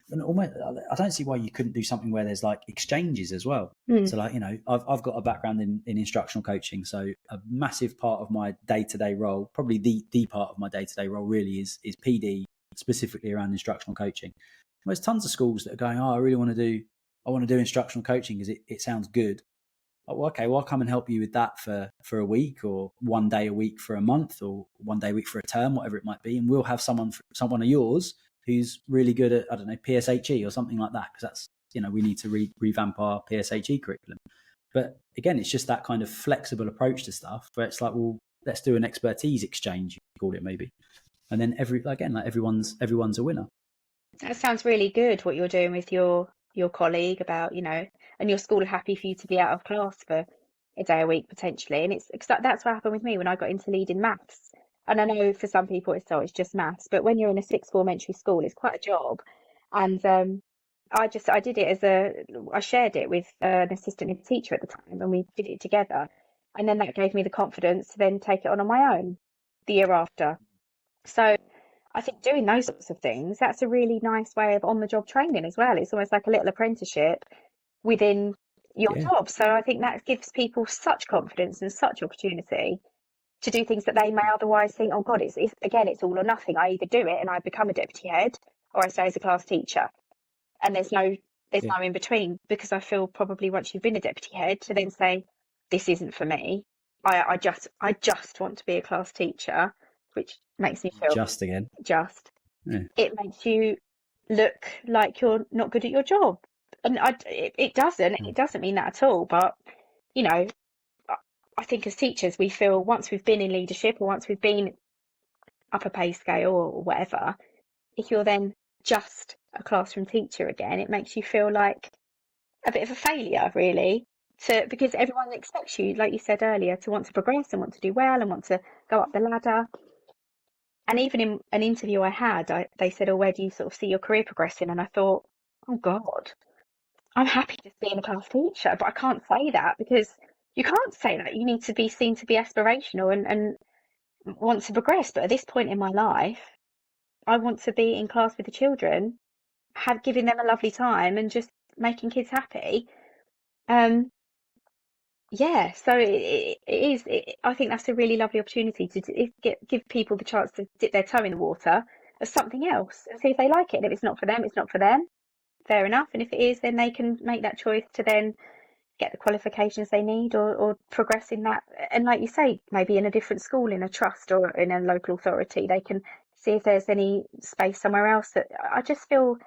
and almost, I don't see why you couldn't do something where there's like exchanges as well. So like, I've got a background in instructional coaching. So a massive part of my day-to-day role, probably the part of my day-to-day role really is PD, specifically around instructional coaching. There's tons of schools that are going, oh, I want to do instructional coaching because it sounds good. Well, okay, well, I'll come and help you with that for a week, or 1 day a week for a month, or 1 day a week for a term, whatever it might be. And we'll have someone of yours who's really good at, I don't know, PSHE or something like that, because that's, we need to revamp our PSHE curriculum. But again, it's just that kind of flexible approach to stuff where it's like, well, let's do an expertise exchange, you call it maybe. And then everyone's a winner. That sounds really good, what you're doing with your colleague about, and your school are happy for you to be out of class for a day a week potentially. And that's what happened with me when I got into leading maths. And I know for some people it's just maths, but when you're in a sixth form entry school, it's quite a job. And I did it I shared it with an assistant head teacher at the time, and we did it together. And then that gave me the confidence to then take it on my own the year after. So I think doing those sorts of things, that's a really nice way of on-the-job training as well. It's almost like a little apprenticeship within your job. So I think that gives people such confidence and such opportunity to do things that they may otherwise think, oh God, it's all or nothing. I either do it and I become a deputy head, or I stay as a class teacher. And there's no in between, because I feel probably once you've been a deputy head, to then say, this isn't for me. I just want to be a class teacher, which makes me feel it makes you look like you're not good at your job. And it doesn't mean that at all. But I think as teachers, we feel once we've been in leadership, or once we've been upper pay scale or whatever, if you're then just a classroom teacher again, it makes you feel like a bit of a failure, really, because everyone expects you, like you said earlier, to want to progress and want to do well and want to go up the ladder. And even in an interview I had, they said, "Oh, where do you sort of see your career progressing?" And I thought, "Oh God, I'm happy just being a class teacher," but I can't say that, because you can't say that. You need to be seen to be aspirational and want to progress. But at this point in my life, I want to be in class with the children, giving them a lovely time and just making kids happy. Um, yeah, so it is. I think that's a really lovely opportunity to give people the chance to dip their toe in the water as something else and see if they like it. And if it's not for them, it's not for them. Fair enough. And if it is, then they can make that choice to then get the qualifications they need, or progress in that. And like you say, maybe in a different school, in a trust or in a local authority, they can see if there's any space somewhere else. That I just feel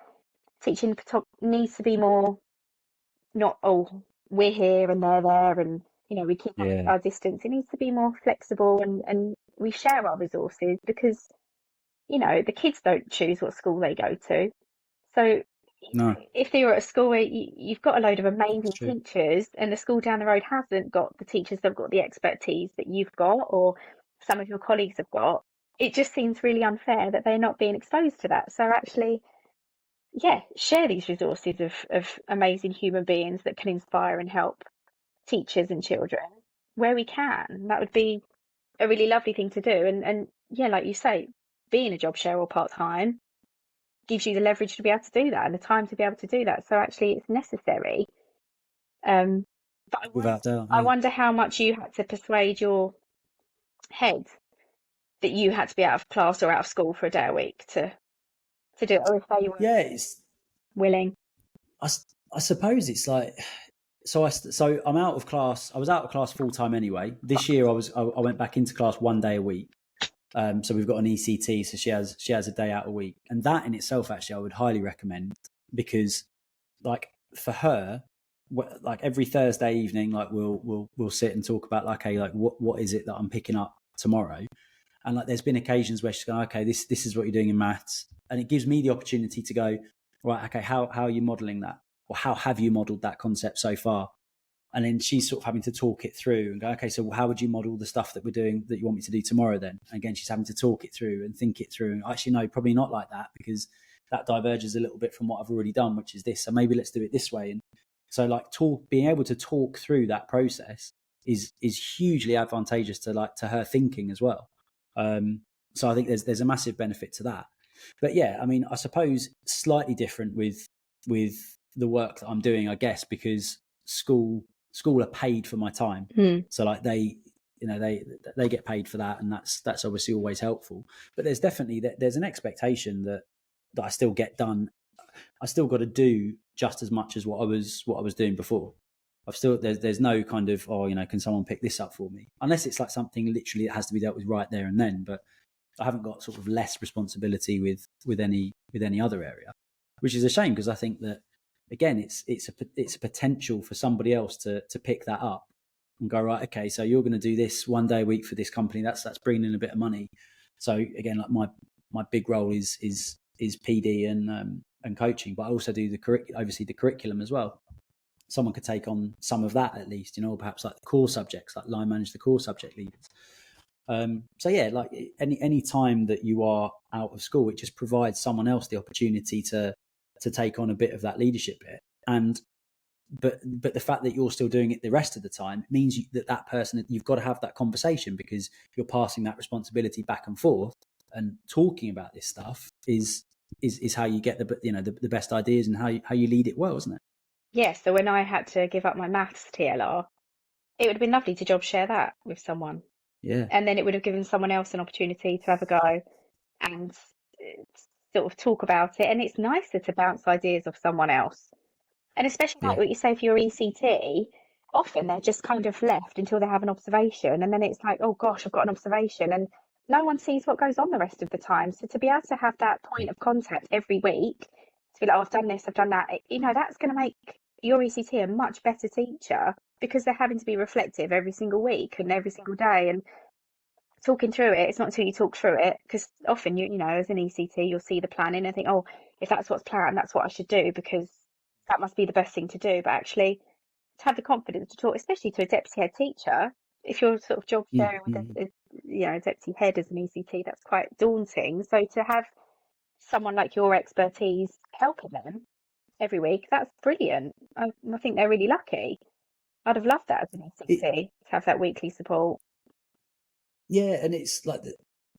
teaching needs to be more, not, oh, we're here and they're there, and we keep our distance. It needs to be more flexible, and we share our resources, because the kids don't choose what school they go to. So No, if you're at a school where you've got a load of amazing teachers, and the school down the road hasn't got the teachers that have got the expertise that you've got, or some of your colleagues have got, it just seems really unfair that they're not being exposed to that. So actually, share these resources of amazing human beings that can inspire and help teachers and children where we can. That would be a really lovely thing to do. And like you say, being a job share or part-time gives you the leverage to be able to do that and the time to be able to do that. So actually it's necessary. But without doubt. I wonder how much you had to persuade your head that you had to be out of class or out of school for a day a week to do it, or if they were it's willing. I suppose it's like, so I'm out of class. I was out of class full time anyway. This year I went back into class 1 day a week. So we've got an ECT, so she has a day out a week, and that in itself, actually, I would highly recommend, because, like, for her, like every Thursday evening, like we'll sit and talk about, like, okay, like what is it that I'm picking up tomorrow, and like there's been occasions where she's going, okay, this is what you're doing in maths, and it gives me the opportunity to go, right, okay, how are you modelling that, or how have you modelled that concept so far? And then she's sort of having to talk it through and go, okay, so how would you model the stuff that we're doing that you want me to do tomorrow then? And again, she's having to talk it through and think it through. And actually, no, probably not like that, because that diverges a little bit from what I've already done, which is this. So maybe let's do it this way. And so, like, being able to talk through that process is hugely advantageous to her thinking as well. So I think there's a massive benefit to that. But yeah, I mean, I suppose slightly different with the work that I'm doing, I guess, because school are paid for my time. So like they get paid for that, and that's obviously always helpful. But there's definitely there's an expectation that I still get done. I still got to do just as much as what I was doing before. I've still there's no kind of, can someone pick this up for me, unless it's like something literally that has to be dealt with right there and then. But I haven't got sort of less responsibility with any other area, which is a shame, because I think that, again, it's a potential for somebody else to pick that up and go, right, okay, so you're going to do this 1 day a week for this company. That's bringing in a bit of money. So again, like my big role is PD and coaching, but I also do oversee the curriculum as well. Someone could take on some of that, at least, perhaps like the core subjects, like line manage the core subject leaders. So yeah, like any time that you are out of school, it just provides someone else the opportunity to take on a bit of that leadership bit. But the fact that you're still doing it the rest of the time means that person, you've got to have that conversation, because you're passing that responsibility back and forth, and talking about this stuff is how you get the best ideas, and how you lead it well, isn't it? Yeah, so when I had to give up my maths TLR, it would have been lovely to job share that with someone. Yeah. And then it would have given someone else an opportunity to have a go and sort of talk about it. And it's nicer to bounce ideas off someone else. And especially like what you say for your ECT, often they're just kind of left until they have an observation. And then it's like, oh gosh, I've got an observation. And no one sees what goes on the rest of the time. So to be able to have that point of contact every week, to be like, oh, I've done this, I've done that, that's going to make your ECT a much better teacher, because they're having to be reflective every single week and every single day. And talking through it, it's not until you talk through it, because often you know, as an ECT, you'll see the planning and think, oh, if that's what's planned, that's what I should do, because that must be the best thing to do. But actually, to have the confidence to talk, especially to a deputy head teacher, if you're sort of job sharing with a deputy head as an ECT, that's quite daunting. So to have someone like your expertise helping them every week, that's brilliant. I think they're really lucky. I'd have loved that as an ECT, to have that weekly support. Yeah, and it's like,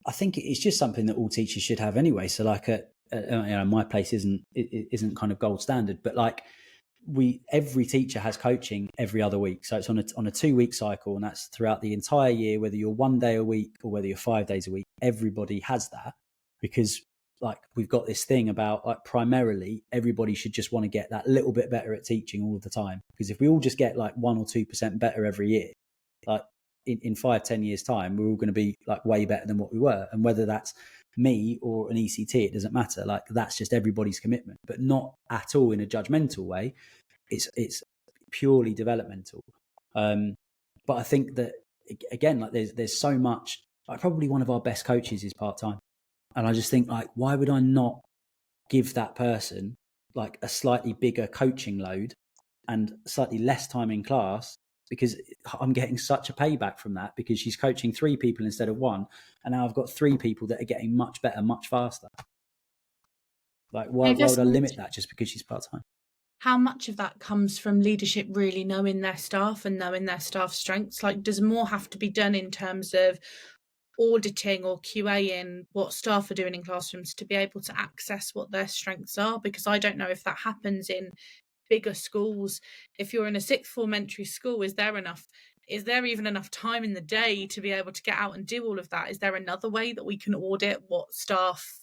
I think it's just something that all teachers should have anyway. So like, my place isn't kind of gold standard, but like every teacher has coaching every other week. So it's on a 2-week cycle, and that's throughout the entire year, whether you're 1 day a week or whether you're 5 days a week, everybody has that, because like we've got this thing about like primarily everybody should just want to get that little bit better at teaching all of the time. Because if we all just get like 1 or 2% better every year, like in 5-10 years time, we're all going to be like way better than what we were. And whether that's me or an ECT, it doesn't matter. Like that's just everybody's commitment, but not at all in a judgmental way. It's purely developmental. But I think that again, like there's so much, like probably one of our best coaches is part-time. And I just think like, why would I not give that person like a slightly bigger coaching load and slightly less time in class, because I'm getting such a payback from that, because she's coaching 3 people instead of 1. And now I've got 3 people that are getting much better, much faster. Like, why would I limit that just because she's part-time? How much of that comes from leadership really knowing their staff and knowing their staff's strengths? Like, does more have to be done in terms of auditing or QAing what staff are doing in classrooms to be able to access what their strengths are? Because I don't know if that happens in bigger schools. If you're in a 6th form entry school, is there even enough time in the day to be able to get out and do all of that? Is there another way that we can audit what staff's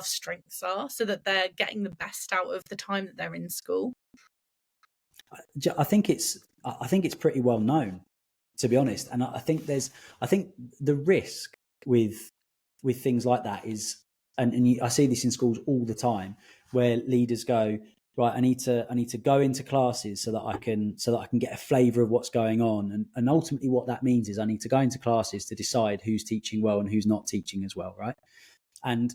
strengths are so that they're getting the best out of the time that they're in school? I think it's pretty well known, to be honest. And I think the risk with things like that is, and I see this in schools all the time, where leaders go, right, I need to go into classes so that I can get a flavour of what's going on, and ultimately what that means is I need to go into classes to decide who's teaching well and who's not teaching as well, right? And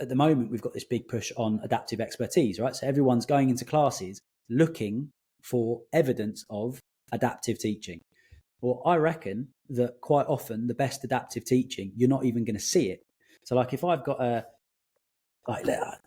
at the moment we've got this big push on adaptive expertise, right? So everyone's going into classes looking for evidence of adaptive teaching. Well, I reckon that quite often the best adaptive teaching, you're not even going to see it. So like if I've got I'm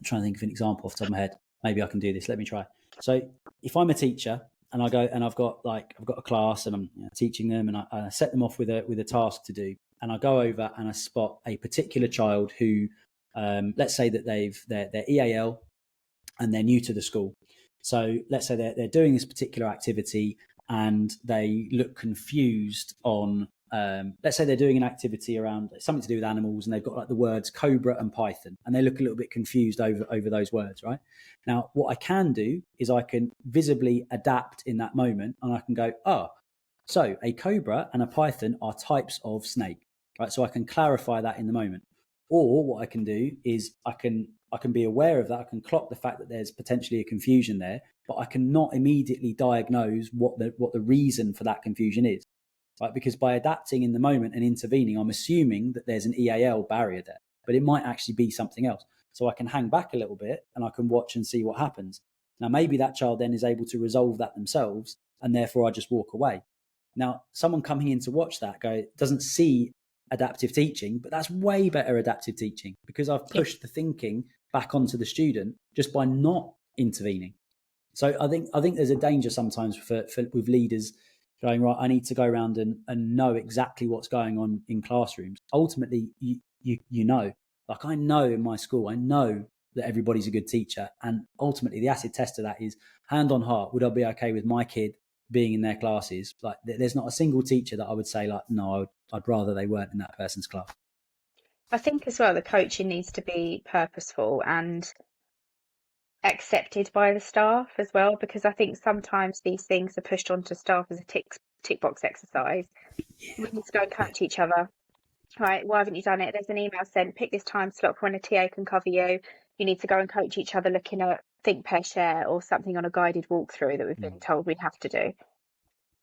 trying to think of an example off the top of my head. Maybe I can do this. Let me try. So if I'm a teacher and I go and I've got a class and I'm teaching them, and I set them off with a task to do, and I go over and I spot a particular child who, let's say that they're EAL and they're new to the school. So let's say they're doing this particular activity and they look confused on, let's say they're doing an activity around something to do with animals, and they've got like the words cobra and python, and they look a little bit confused over those words, right? Now, what I can do is I can visibly adapt in that moment, and I can go, so a cobra and a python are types of snake, right? So I can clarify that in the moment. Or what I can do is I can be aware of that. I can clock the fact that there's potentially a confusion there, but I cannot immediately diagnose what the reason for that confusion is. Right? Because by adapting in the moment and intervening, I'm assuming that there's an EAL barrier there, but it might actually be something else. So I can hang back a little bit and I can watch and see what happens. Now, maybe that child then is able to resolve that themselves, and therefore I just walk away. Now, someone coming in to watch that doesn't see adaptive teaching, but that's way better adaptive teaching, because I've pushed the thinking back onto the student just by not intervening. So I think there's a danger sometimes with leaders going, right, I need to go around and know exactly what's going on in classrooms. Ultimately, you know, like I know in my school, I know that everybody's a good teacher. And ultimately the acid test of that is, hand on heart, would I be okay with my kid being in their classes? Like there's not a single teacher that I would say like, no, I'd rather they weren't in that person's class. I think as well, the coaching needs to be purposeful and accepted by the staff as well, because I think sometimes these things are pushed onto staff as a tick box exercise. We need to go and coach each other. Right, why haven't you done it? There's an email sent, pick this time slot for when a TA can cover you. You need to go and coach each other looking at think, pair, share, or something on a guided walkthrough that we've been told we have to do.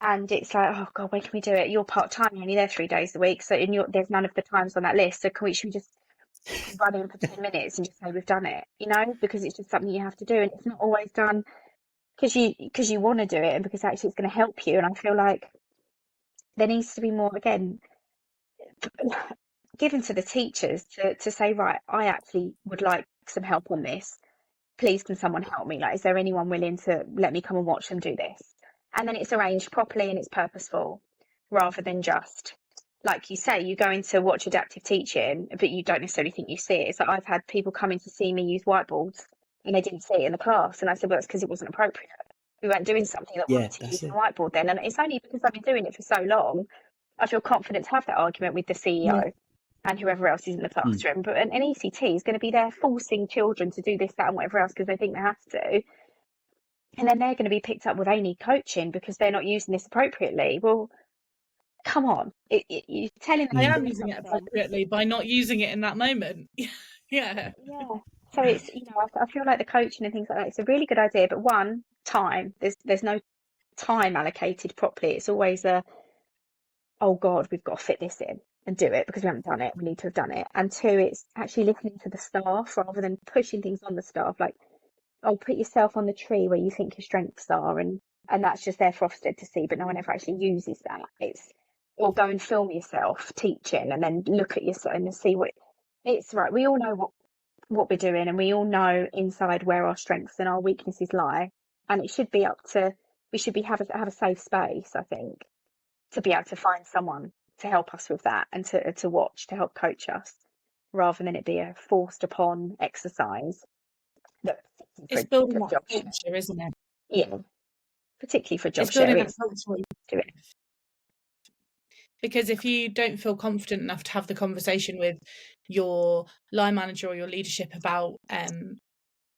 And it's like, oh God, when can we do it? You're part-time, you're only there 3 days a week. So there's none of the times on that list. So should we just run in for 10 minutes and just say we've done it, because it's just something you have to do. And it's not always done because you want to do it and because actually it's going to help you. And I feel like there needs to be more, again, given to the teachers to say, right, I actually would like some help on this. Please, can someone help me? Like, is there anyone willing to let me come and watch them do this? And then it's arranged properly and it's purposeful, rather than just, like you say, you go in to watch adaptive teaching, but you don't necessarily think you see it. It's like I've had people come in to see me use whiteboards and they didn't see it in the class. And I said, well, it's because it wasn't appropriate. We weren't doing something that we wanted to use the whiteboard then. And it's only because I've been doing it for so long, I feel confident to have that argument with the CEO and whoever else is in the classroom. But an ECT is going to be there forcing children to do this, that, and whatever else because they think they have to. And then they're going to be picked up with they need coaching because they're not using this appropriately. Well, come on. You're telling them I am using it appropriately by not using it in that moment. Yeah. So it's, I feel like the coaching and things like that, it's a really good idea. But one, time. There's no time allocated properly. It's always oh God, we've got to fit this in and do it because we haven't done it. We need to have done it. And two, it's actually listening to the staff rather than pushing things on the staff. Like, put yourself on the tree where you think your strengths are, and that's just there for Ofsted to see, but no one ever actually uses that. Or go and film yourself teaching and then look at yourself and see what it's right. We all know what we're doing, and we all know inside where our strengths and our weaknesses lie. And it should be we should have a safe space, I think, to be able to find someone to help us with that and to watch, to help coach us, rather than it be a forced upon exercise. It's building that culture, isn't it? Yeah, particularly for job it's building share. that culture. Because if you don't feel confident enough to have the conversation with your line manager or your leadership about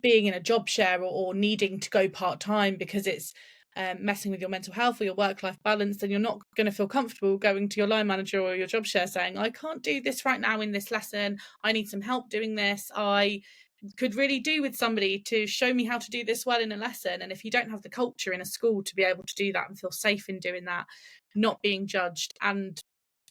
being in a job share or needing to go part-time because it's messing with your mental health or your work-life balance, then you're not going to feel comfortable going to your line manager or your job share saying, I can't do this right now in this lesson. I need some help doing this. I could really do with somebody to show me how to do this well in a lesson. And if you don't have the culture in a school to be able to do that and feel safe in doing that, not being judged, and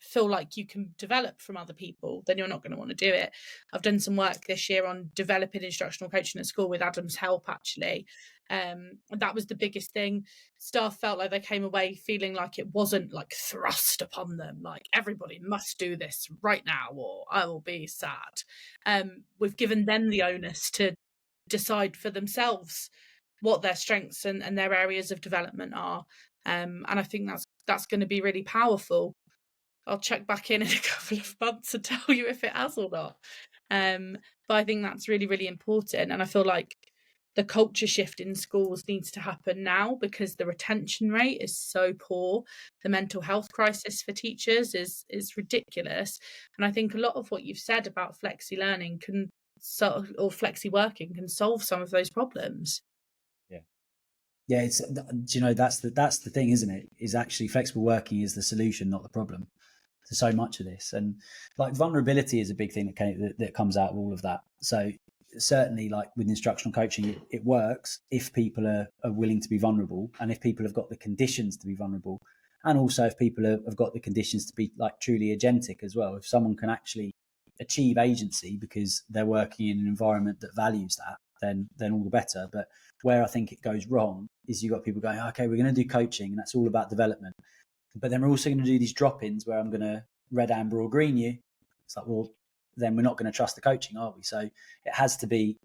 feel like you can develop from other people, then you're not going to want to do it. I've done some work this year on developing instructional coaching at school with Adam's help, actually. That was the biggest thing. Staff felt like they came away feeling like it wasn't like thrust upon them, like everybody must do this right now or I will be sad. We've given them the onus to decide for themselves what their strengths and their areas of development are. And I think that's going to be really powerful. I'll check back in a couple of months and tell you if it has or not. But I think that's really, really important. And I feel like the culture shift in schools needs to happen now because the retention rate is so poor. The mental health crisis for teachers is ridiculous. And I think a lot of what you've said about flexi learning or flexi working can solve some of those problems. Yeah, it's that's the thing, isn't it? Is actually flexible working is the solution, not the problem, to so much of this. And like vulnerability is a big thing that comes out of all of that. So certainly, like with instructional coaching, it works if people are willing to be vulnerable, and if people have got the conditions to be vulnerable, and also if people have got the conditions to be like truly agentic as well. If someone can actually achieve agency because they're working in an environment that values that, then all the better. But where I think it goes wrong is you've got people going, okay, we're going to do coaching and that's all about development, but then we're also going to do these drop-ins where I'm going to red, amber or green you. It's like, well, then we're not going to trust the coaching, are we? So it has to be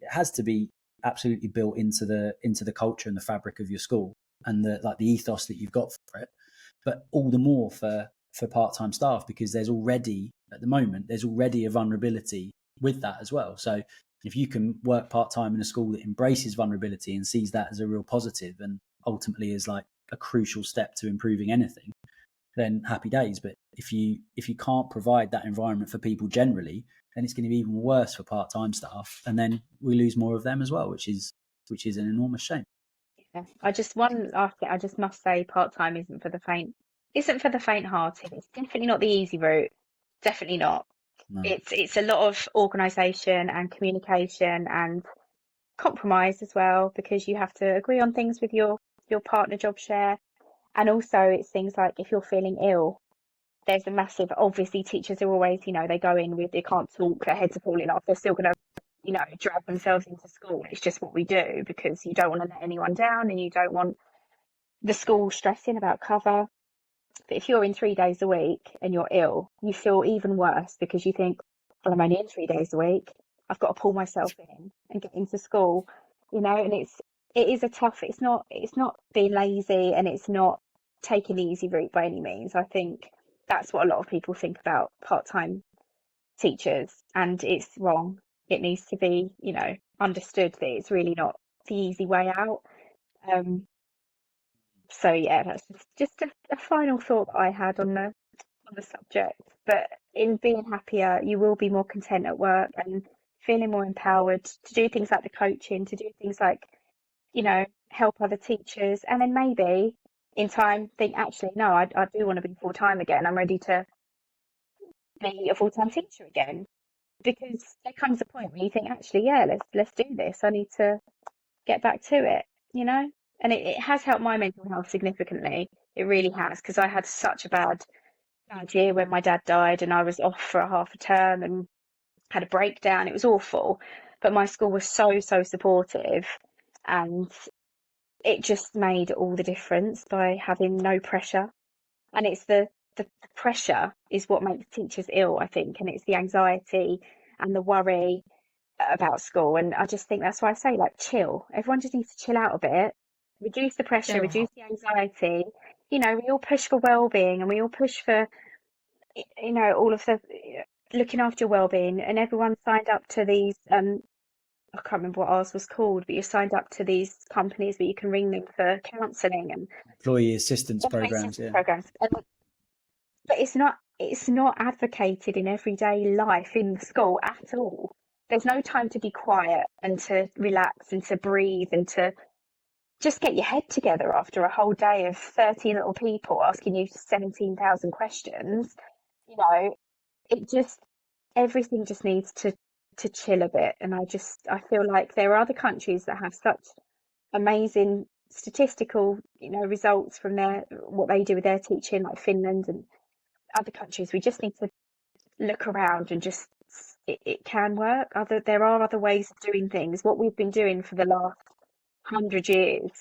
absolutely built into the culture and the fabric of your school and the ethos that you've got for it. But all the more for part-time staff, because there's already a vulnerability with that as well. So if you can work part-time in a school that embraces vulnerability and sees that as a real positive and ultimately is like a crucial step to improving anything, then happy days. But if you can't provide that environment for people generally, then it's going to be even worse for part-time staff, and then we lose more of them as well, which is an enormous shame. Yeah, I just must say, part-time isn't for the faint-hearted. It's definitely not the easy route. Definitely not. No. It's a lot of organisation and communication and compromise as well, because you have to agree on things with your partner job share, And also it's things like if you're feeling ill, there's a massive, obviously teachers are always, they go in with, they can't talk, their heads are falling off, they're still going to, drag themselves into school. It's just what we do because you don't want to let anyone down and you don't want the school stressing about cover. But if you're in 3 days a week and you're ill, you feel even worse because you think, well, I'm only in 3 days a week. I've got to pull myself in and get into school, and it is a tough, it's not being lazy and it's not taking the easy route by any means. I think that's what a lot of people think about part-time teachers, and it's wrong. It needs to be, understood that it's really not the easy way out. So yeah, that's just a final thought that I had on the subject. But in being happier, you will be more content at work and feeling more empowered to do things like the coaching, to do things like, help other teachers, and then maybe in time think, actually, no, I do want to be full-time again. I'm ready to be a full-time teacher again. Because there comes a point where you think, actually, yeah, let's do this. I need to get back to it, And it has helped my mental health significantly. It really has, because I had such a bad year when my dad died and I was off for a half a term and had a breakdown. It was awful. But my school was so supportive, and it just made all the difference by having no pressure. And it's the pressure is what makes teachers ill, I think, and it's the anxiety and the worry about school. And I just think that's why I say, like, chill. Everyone just needs to chill out a bit, reduce the pressure, reduce the anxiety. We all push for well-being and we all push for, all of the looking after your well-being, and everyone signed up to these, I can't remember what ours was called, but you signed up to these companies where you can ring them for counselling and employee assistance programs. But it's not advocated in everyday life in the school at all. There's no time to be quiet and to relax and to breathe and to just get your head together after a whole day of 30 little people asking you 17,000 questions. Everything just needs to chill a bit. And I feel like there are other countries that have such amazing statistical, results from what they do with their teaching, like Finland and other countries. We just need to look around and just, it can work. There are other ways of doing things. What we've been doing for the last 100 years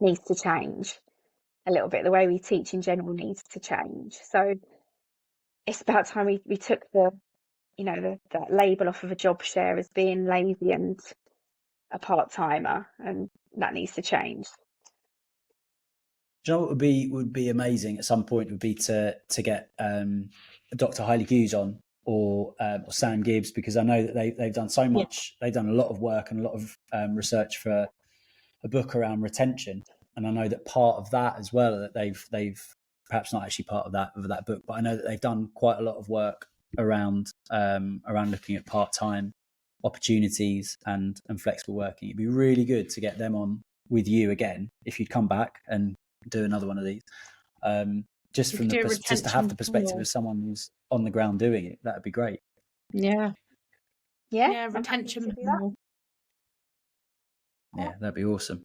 needs to change a little bit. The way we teach in general needs to change. So it's about time we took that label off of a job share as being lazy and a part-timer, and that needs to change. Do you know what would be amazing at some point would be to get Dr. Hailey Hughes on, or Sam Gibbs, because I know that they've done so much. Yeah. They've done a lot of work and a lot of research for a book around retention, and I know that part of that as well, that they've perhaps not actually part of that book, but I know that they've done quite a lot of work around looking at part-time opportunities and flexible working. It'd be really good to get them on with you again if you'd come back and do another one of these, just to have the perspective of someone who's on the ground doing it. That'd be great. Yeah, retention. Yeah, that'd be awesome.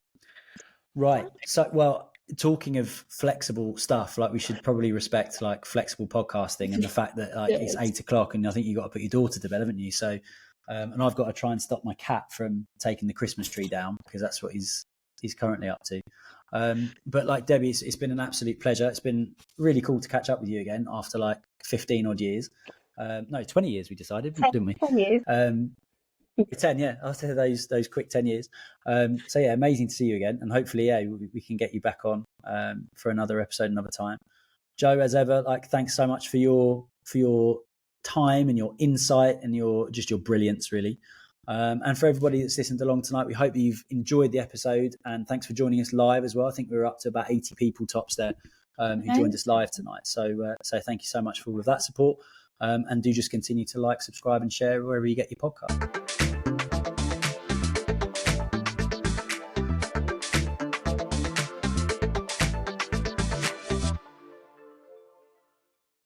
Right. So, well, talking of flexible stuff, like, we should probably respect like flexible podcasting and the fact that it's 8 o'clock and I think you've got to put your daughter to bed, haven't you? So, and I've got to try and stop my cat from taking the Christmas tree down, because that's what he's currently up to. But like, Debbie, it's been an absolute pleasure. It's been really cool to catch up with you again after like 15 odd years. 20 years we decided, didn't we? 10 years. 10, yeah. After those quick 10 years. So yeah, amazing to see you again, and hopefully, we can get you back on for another episode another time. Joe, as ever, like, thanks so much for your time and your insight and your brilliance, really. And for everybody that's listened along tonight, we hope that you've enjoyed the episode, and thanks for joining us live as well. I think we were up to about 80 people tops there who joined us live tonight. So thank you so much for all of that support. And do just continue to like, subscribe and share wherever you get your podcast.